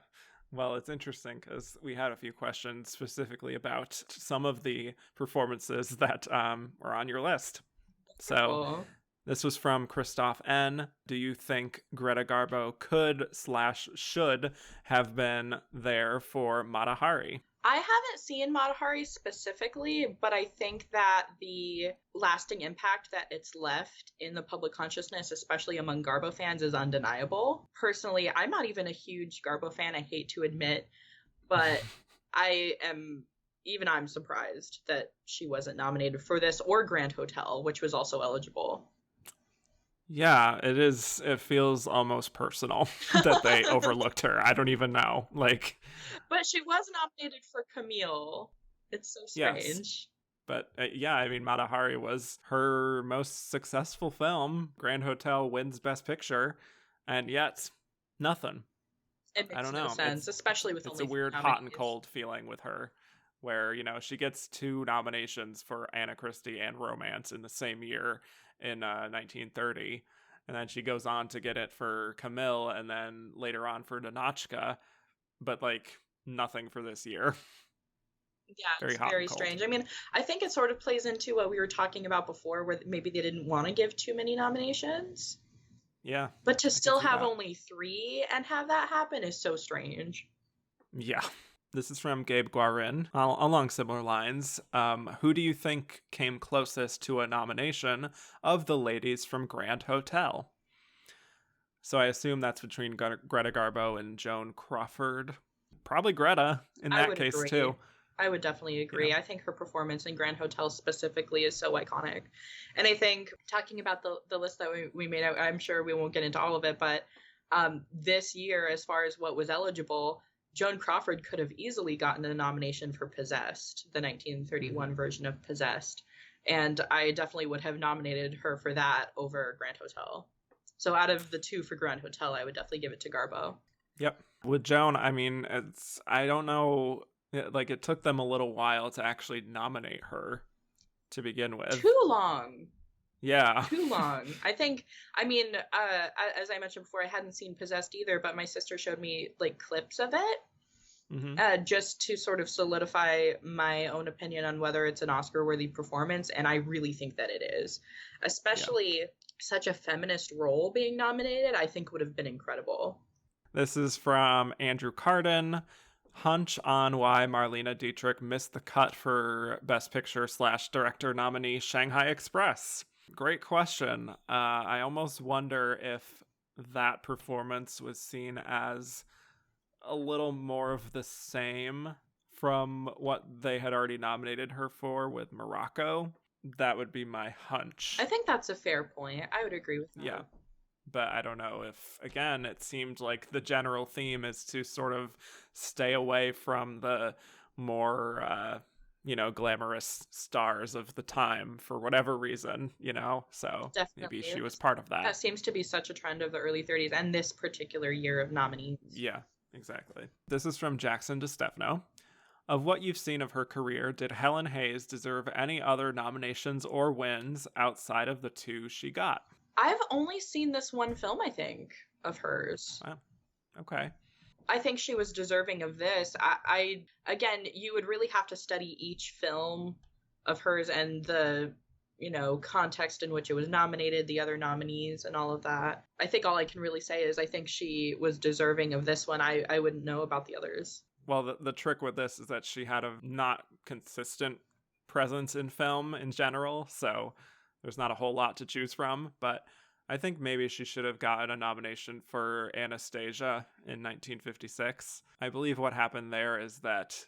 Well, it's interesting because we had a few questions specifically about some of the performances that were on your list. So this was from Christoph N. Do you think Greta Garbo could/should have been there for Mata Hari? I haven't seen Mata Hari specifically, but I think that the lasting impact that it's left in the public consciousness, especially among Garbo fans, is undeniable. Personally, I'm not even a huge Garbo fan, I hate to admit, but I'm surprised that she wasn't nominated for this or Grand Hotel, which was also eligible. Yeah, it is. It feels almost personal that they overlooked her. I don't even know. But she was nominated for Camille. It's so strange. Yes. But yeah, I mean, Mata Hari was her most successful film. Grand Hotel wins Best Picture, and yet nothing. It makes no sense, especially with it's a weird hot and cold feeling with her, where she gets 2 nominations for Anna Christie and Romance in the same year in 1930, and then she goes on to get it for Camille, and then later on for Ninotchka, but nothing for this year. Yeah, it's very strange. I mean, I think it sort of plays into what we were talking about before, where maybe they didn't want to give too many nominations. Yeah. But to still have only 3 and have that happen is so strange. Yeah. This is from Gabe Guarin. Along similar lines, who do you think came closest to a nomination of the ladies from Grand Hotel? So I assume that's between Greta Garbo and Joan Crawford. Probably Greta in that case, agree. too. I would definitely agree. Yeah. I think her performance in Grand Hotel specifically is so iconic. And I think, talking about the list that we made out, I'm sure we won't get into all of it, but this year, as far as what was eligible, Joan Crawford could have easily gotten a nomination for Possessed, the 1931 version of Possessed. And I definitely would have nominated her for that over Grand Hotel. So out of the 2 for Grand Hotel, I would definitely give it to Garbo. Yep. With Joan, I mean, I don't know, it took them a little while to actually nominate her to begin with. Too long. Yeah. Too long. I think, as I mentioned before, I hadn't seen Possessed either, but my sister showed me clips of it, just to sort of solidify my own opinion on whether it's an Oscar-worthy performance, and I really think that it is. Especially such a feminist role being nominated, I think would have been incredible. This is from Andrew Carden. Hunch on why Marlene Dietrich missed the cut for Best Picture/Director nominee Shanghai Express. Great question. I almost wonder if that performance was seen as a little more of the same from what they had already nominated her for with Morocco. That would be my hunch. I think that's a fair point. I would agree with that. Yeah. But I don't know if, again, it seemed like the general theme is to sort of stay away from the more, glamorous stars of the time for whatever reason, so definitely. Maybe she was part of that. That seems to be such a trend of the early 30s and this particular year of nominees. Yeah, exactly. This is from Jackson DeStefano. Of what you've seen of her career, did Helen Hayes deserve any other nominations or wins outside of the 2 she got? I've only seen this one film, I think, of hers. Wow. Okay. I think she was deserving of this. I again, you would really have to study each film of hers and the, context in which it was nominated, the other nominees and all of that. I think all I can really say is I think she was deserving of this one. I wouldn't know about the others. Well, the trick with this is that she had a not consistent presence in film in general, so there's not a whole lot to choose from, but I think maybe she should have gotten a nomination for Anastasia in 1956. I believe what happened there is that,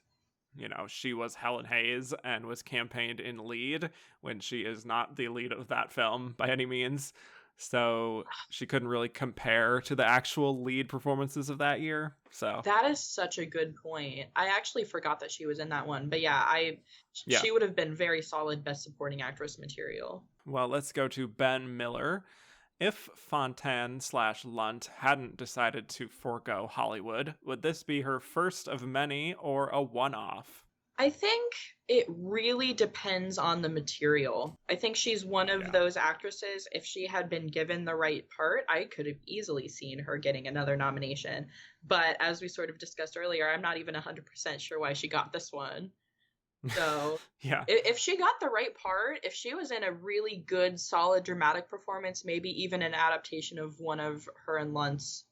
she was Helen Hayes and was campaigned in lead when she is not the lead of that film by any means. So she couldn't really compare to the actual lead performances of that year. So that is such a good point. I actually forgot that she was in that one. But she would have been very solid Best Supporting Actress material. Well, let's go to Ben Miller. If Fontanne/Lunt hadn't decided to forego Hollywood, would this be her first of many or a one-off? I think it really depends on the material. I think she's one of those actresses, if she had been given the right part, I could have easily seen her getting another nomination. But as we sort of discussed earlier, I'm not even 100% sure why she got this one. So if she got the right part, if she was in a really good, solid, dramatic performance, maybe even an adaptation of one of her and Lunt's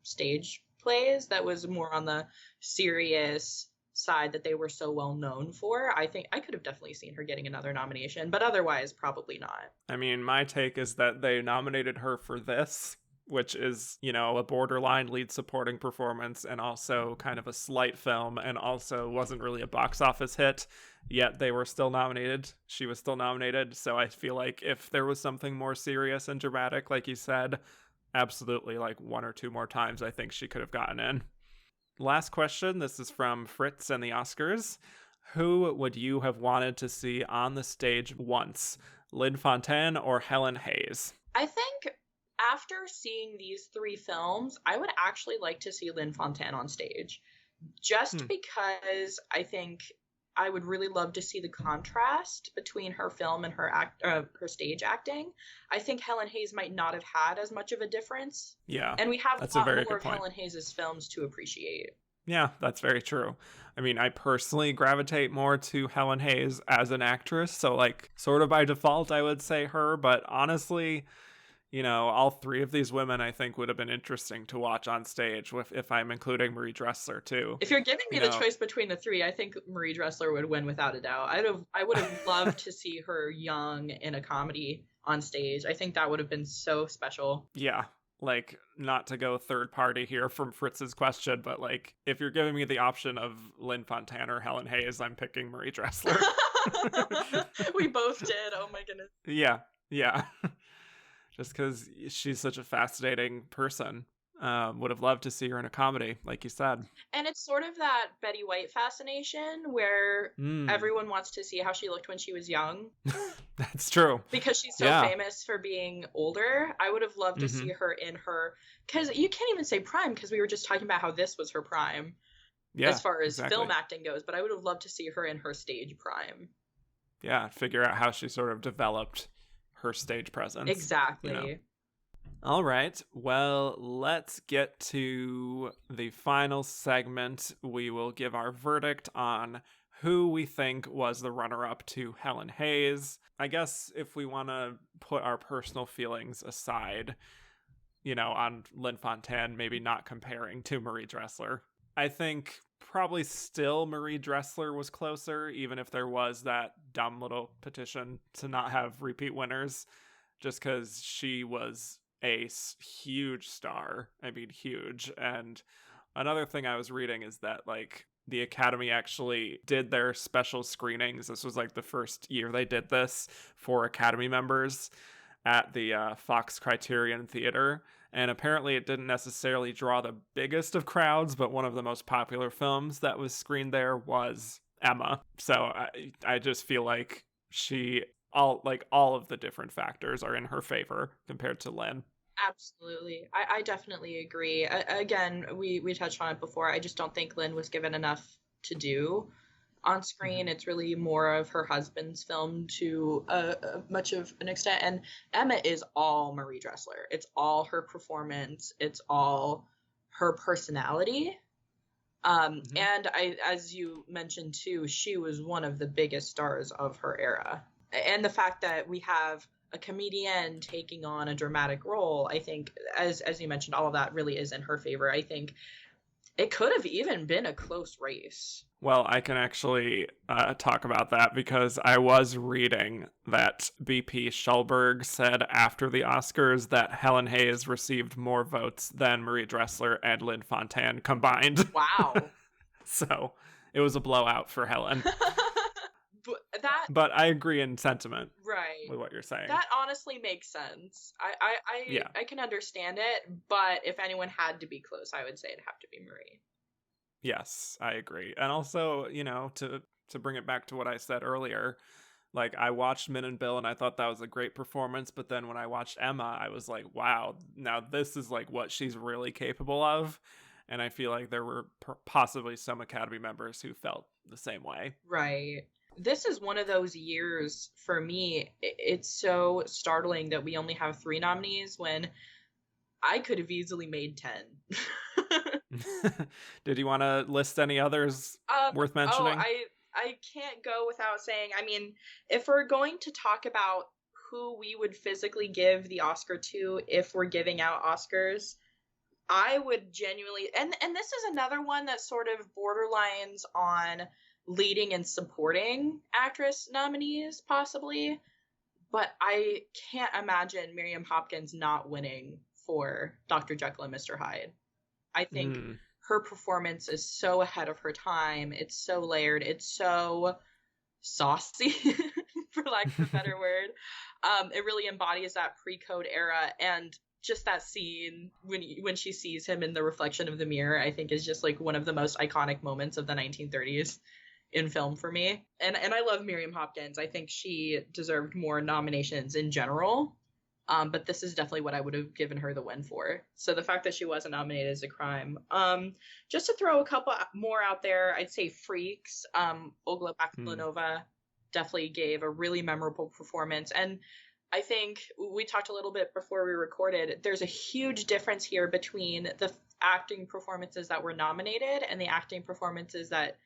stage plays that was more on the serious side that they were so well known for, I think I could have definitely seen her getting another nomination, but otherwise probably not. I mean, my take is that they nominated her for this, which is, a borderline lead supporting performance and also kind of a slight film and also wasn't really a box office hit, yet they were still nominated. She was still nominated, so I feel like if there was something more serious and dramatic, like you said, absolutely, like 1 or 2 more times, I think she could have gotten in. Last question. This is from Fritz and the Oscars. Who would you have wanted to see on the stage once? Lynn Fontanne or Helen Hayes? I think after seeing these 3 films, I would actually like to see Lynn Fontanne on stage. Just because I think I would really love to see the contrast between her film and her her stage acting. I think Helen Hayes might not have had as much of a difference. Yeah, and we have a lot very more of point. Helen Hayes' films to appreciate. Yeah, that's very true. I mean, I personally gravitate more to Helen Hayes as an actress, so like sort of by default I would say her, but honestly, all 3 of these women I think would have been interesting to watch on stage if I'm including Marie Dressler too. If you're giving me the choice between the 3, I think Marie Dressler would win without a doubt. I would have loved to see her young in a comedy on stage. I think that would have been so special. Yeah. Like, not to go third party here from Fritz's question, but like, if you're giving me the option of Lynn Fontanne or Helen Hayes, I'm picking Marie Dressler. We both did. Oh my goodness. Yeah. Just because she's such a fascinating person. Would have loved to see her in a comedy, like you said. And it's sort of that Betty White fascination where everyone wants to see how she looked when she was young. That's true. Because she's so famous for being older. I would have loved to see her in her... Because you can't even say prime, because we were just talking about how this was her prime. As far as film acting goes. But I would have loved to see her in her stage prime. Yeah, figure out how she sort of developed her stage presence. Exactly. All right, well, let's get to the final segment. We will give our verdict on who we think was the runner-up to Helen Hayes. I guess if we want to put our personal feelings aside, on Lynn Fontanne, maybe not comparing to Marie Dressler. I think probably still Marie Dressler was closer, even if there was that dumb little petition to not have repeat winners, just because she was a huge star. I mean, huge. And another thing I was reading is that like the Academy actually did their special screenings. This was like the first year they did this for Academy members at the Fox Criterion Theater. And apparently it didn't necessarily draw the biggest of crowds, but one of the most popular films that was screened there was Emma. So I just feel like all of the different factors are in her favor compared to Lynn. Absolutely. I definitely agree. Again, we touched on it before. I just don't think Lynn was given enough to do on screen. It's really more of her husband's film to much of an extent. And Emma is all Marie Dressler. It's all her performance. It's all her personality. And as you mentioned too, she was one of the biggest stars of her era. And the fact that we have a comedian taking on a dramatic role, I think, as you mentioned, all of that really is in her favor. I think it could have even been a close race. Well, I can actually talk about that because I was reading that BP Schulberg said after the Oscars that Helen Hayes received more votes than Marie Dressler and Lynn Fontanne combined. Wow. So it was a blowout for Helen. But I agree in sentiment, right, with what you're saying. That honestly makes sense. I can understand it, but if anyone had to be close, I would say it'd have to be Marie. Yes, I agree. And also, you know, to bring it back to what I said earlier, like I watched Min and Bill and I thought that was a great performance, but then when I watched Emma, I was like, wow, now this is like what she's really capable of. And I feel like there were possibly some Academy members who felt the same way. Right. This is one of those years for me. It's so startling that we only have 3 nominees when I could have easily made 10. Did you want to list any others worth mentioning? I can't go without saying, I mean, if we're going to talk about who we would physically give the Oscar to if we're giving out Oscars, I would genuinely, and this is another one that sort of borderlines on leading and supporting actress nominees, possibly. But I can't imagine Miriam Hopkins not winning for Dr. Jekyll and Mr. Hyde. I think her performance is so ahead of her time. It's so layered. It's so saucy, for lack of a better word. It really embodies that pre-code era. And just that scene when she sees him in the reflection of the mirror, I think is just like one of the most iconic moments of the 1930s. In film for me. And I love Miriam Hopkins. I think she deserved more nominations in general. But this is definitely what I would have given her the win for. So the fact that she wasn't nominated is a crime. Just to throw a couple more out there, I'd say Freaks. Olga Baklanova definitely gave a really memorable performance. And I think we talked a little bit before we recorded, there's a huge difference here between the acting performances that were nominated and the acting performances that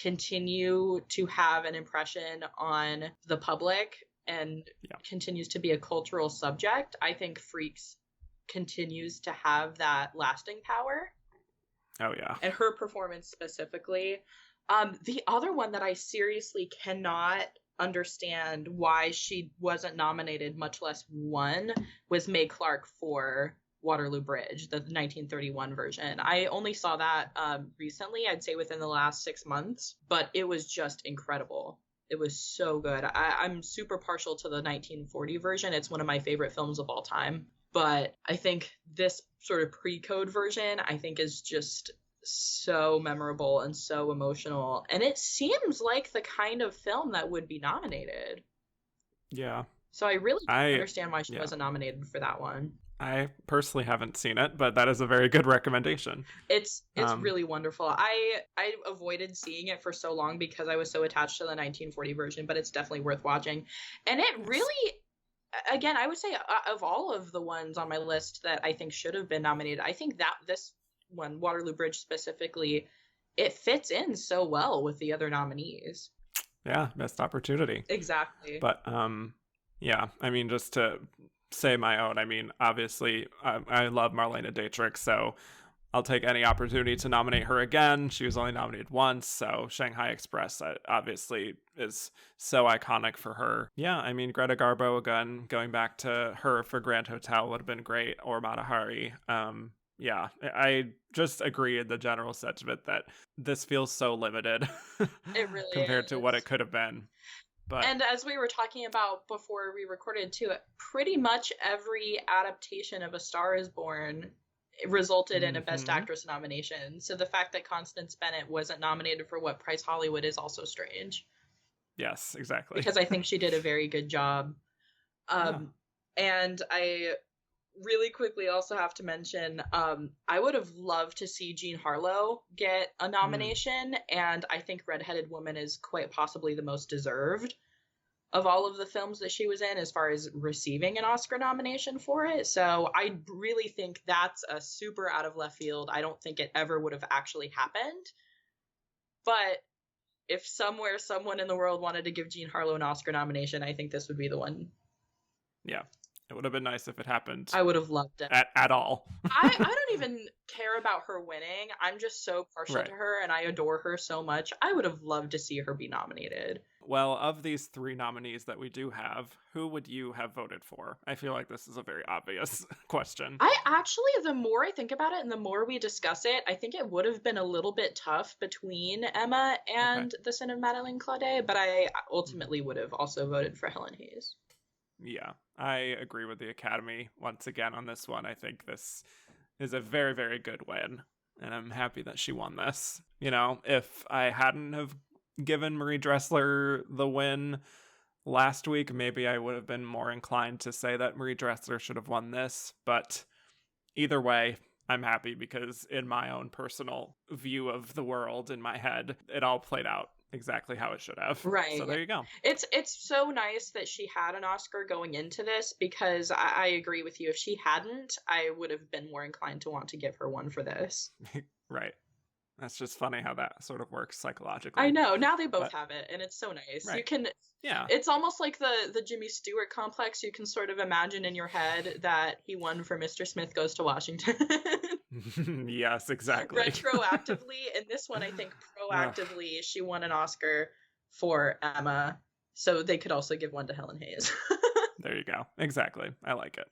continue to have an impression on the public and continues to be a cultural subject. I think Freaks continues to have that lasting power. Oh yeah. And her performance specifically. The other one that I seriously cannot understand why she wasn't nominated, much less won, was Mae Clarke for Waterloo Bridge, the 1931 version. I only saw that recently, I'd say within the last 6 months, but it was just incredible. It was so good. I'm super partial to the 1940 version. It's one of my favorite films of all time. But I think this sort of pre-code version, I think, is just so memorable and so emotional. And it seems like the kind of film that would be nominated. Yeah. So I really don't understand why she wasn't nominated for that one. I personally haven't seen it, but that is a very good recommendation. It's really wonderful. I avoided seeing it for so long because I was so attached to the 1940 version, but it's definitely worth watching. And it really, again, I would say of all of the ones on my list that I think should have been nominated, I think that this one, Waterloo Bridge specifically, it fits in so well with the other nominees. Yeah, missed opportunity. Exactly. But yeah, I mean, just to say my own, I mean, obviously I love Marlene Dietrich, so I'll take any opportunity to nominate her again. She was only nominated once, so Shanghai Express obviously is so iconic for her. Yeah, I mean, Greta Garbo, again, going back to her for Grand Hotel would have been great, or Mata Hari. Yeah, I just agree in the general sentiment that this feels so limited. It really compared to what it could have been. But, and as we were talking about before we recorded too, pretty much every adaptation of A Star is Born resulted in a Best Actress nomination. So the fact that Constance Bennett wasn't nominated for What Price Hollywood is also strange. Yes, exactly. Because I think she did a very good job. And I really quickly also have to mention, I would have loved to see Jean Harlow get a nomination, and I think Redheaded Woman is quite possibly the most deserved of all of the films that she was in as far as receiving an Oscar nomination for it. So I really think that's a super out of left field. I don't think it ever would have actually happened. But if somewhere someone in the world wanted to give Jean Harlow an Oscar nomination, I think this would be the one. Yeah. It would have been nice if it happened. I would have loved it. At all. I don't even care about her winning. I'm just so partial to her, and I adore her so much. I would have loved to see her be nominated. Well, of these 3 nominees that we do have, who would you have voted for? I feel like this is a very obvious question. I actually, the more I think about it and the more we discuss it, I think it would have been a little bit tough between Emma and The Sin of Madelon Claudet, but I ultimately would have also voted for Helen Hayes. Yeah, I agree with the Academy once again on this one. I think this is a very, very good win, and I'm happy that she won this. You know, if I hadn't have given Marie Dressler the win last week, maybe I would have been more inclined to say that Marie Dressler should have won this. But either way, I'm happy because in my own personal view of the world in my head, it all played out exactly how it should have. Right. So there you go. It's so nice that she had an Oscar going into this, because I agree with you. If she hadn't, I would have been more inclined to want to give her one for this. Right. That's just funny how that sort of works psychologically. I know. Now they both have it, and it's so nice. Right. You can, yeah. It's almost like the Jimmy Stewart complex. You can sort of imagine in your head that he won for Mr. Smith Goes to Washington. Yes, exactly. Retroactively. In this one, I think proactively, she won an Oscar for Emma, so they could also give one to Helen Hayes. There you go. Exactly. I like it.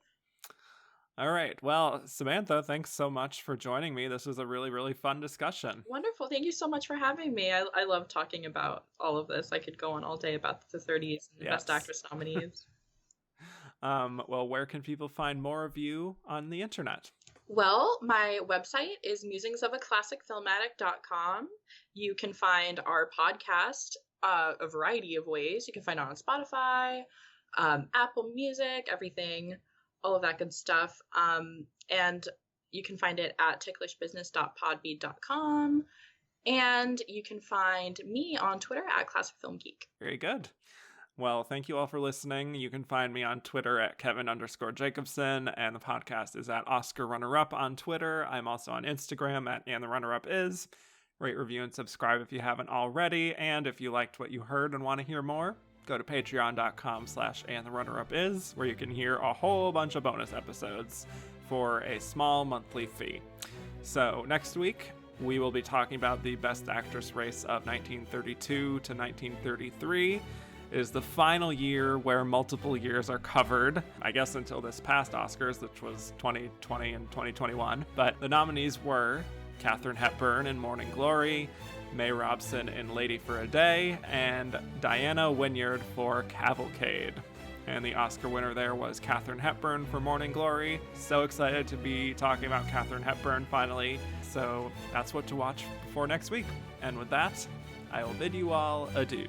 All right. Well, Samantha, thanks so much for joining me. This was a really, really fun discussion. Wonderful. Thank you so much for having me. I love talking about all of this. I could go on all day about the 30s and Best Actress nominees. Well, where can people find more of you on the internet? Well, my website is musingsofaClassicFilmatic.com. You can find our podcast a variety of ways. You can find it on Spotify, Apple Music, everything, all of that good stuff. And you can find it at ticklishbusiness.podbean.com. And you can find me on Twitter at ClassicFilmGeek. Very good. Well, thank you all for listening. You can find me on Twitter at Kevin_Jacobson, and the podcast is at Oscar Runner-Up on Twitter. I'm also on Instagram at AndTheRunnerUpIs. Rate, review, and subscribe if you haven't already. And if you liked what you heard and want to hear more, go to patreon.com/AndTheRunnerUpIs, where you can hear a whole bunch of bonus episodes for a small monthly fee. So next week, we will be talking about the Best Actress race of 1932 to 1933. It is the final year where multiple years are covered, I guess until this past Oscars, which was 2020 and 2021. But the nominees were Katharine Hepburn in Morning Glory, May Robson in Lady for a Day, and Diana Wynyard for Cavalcade. And the Oscar winner there was Katharine Hepburn for Morning Glory. So excited to be talking about Katharine Hepburn finally. So that's what to watch for next week. And with that, I will bid you all adieu.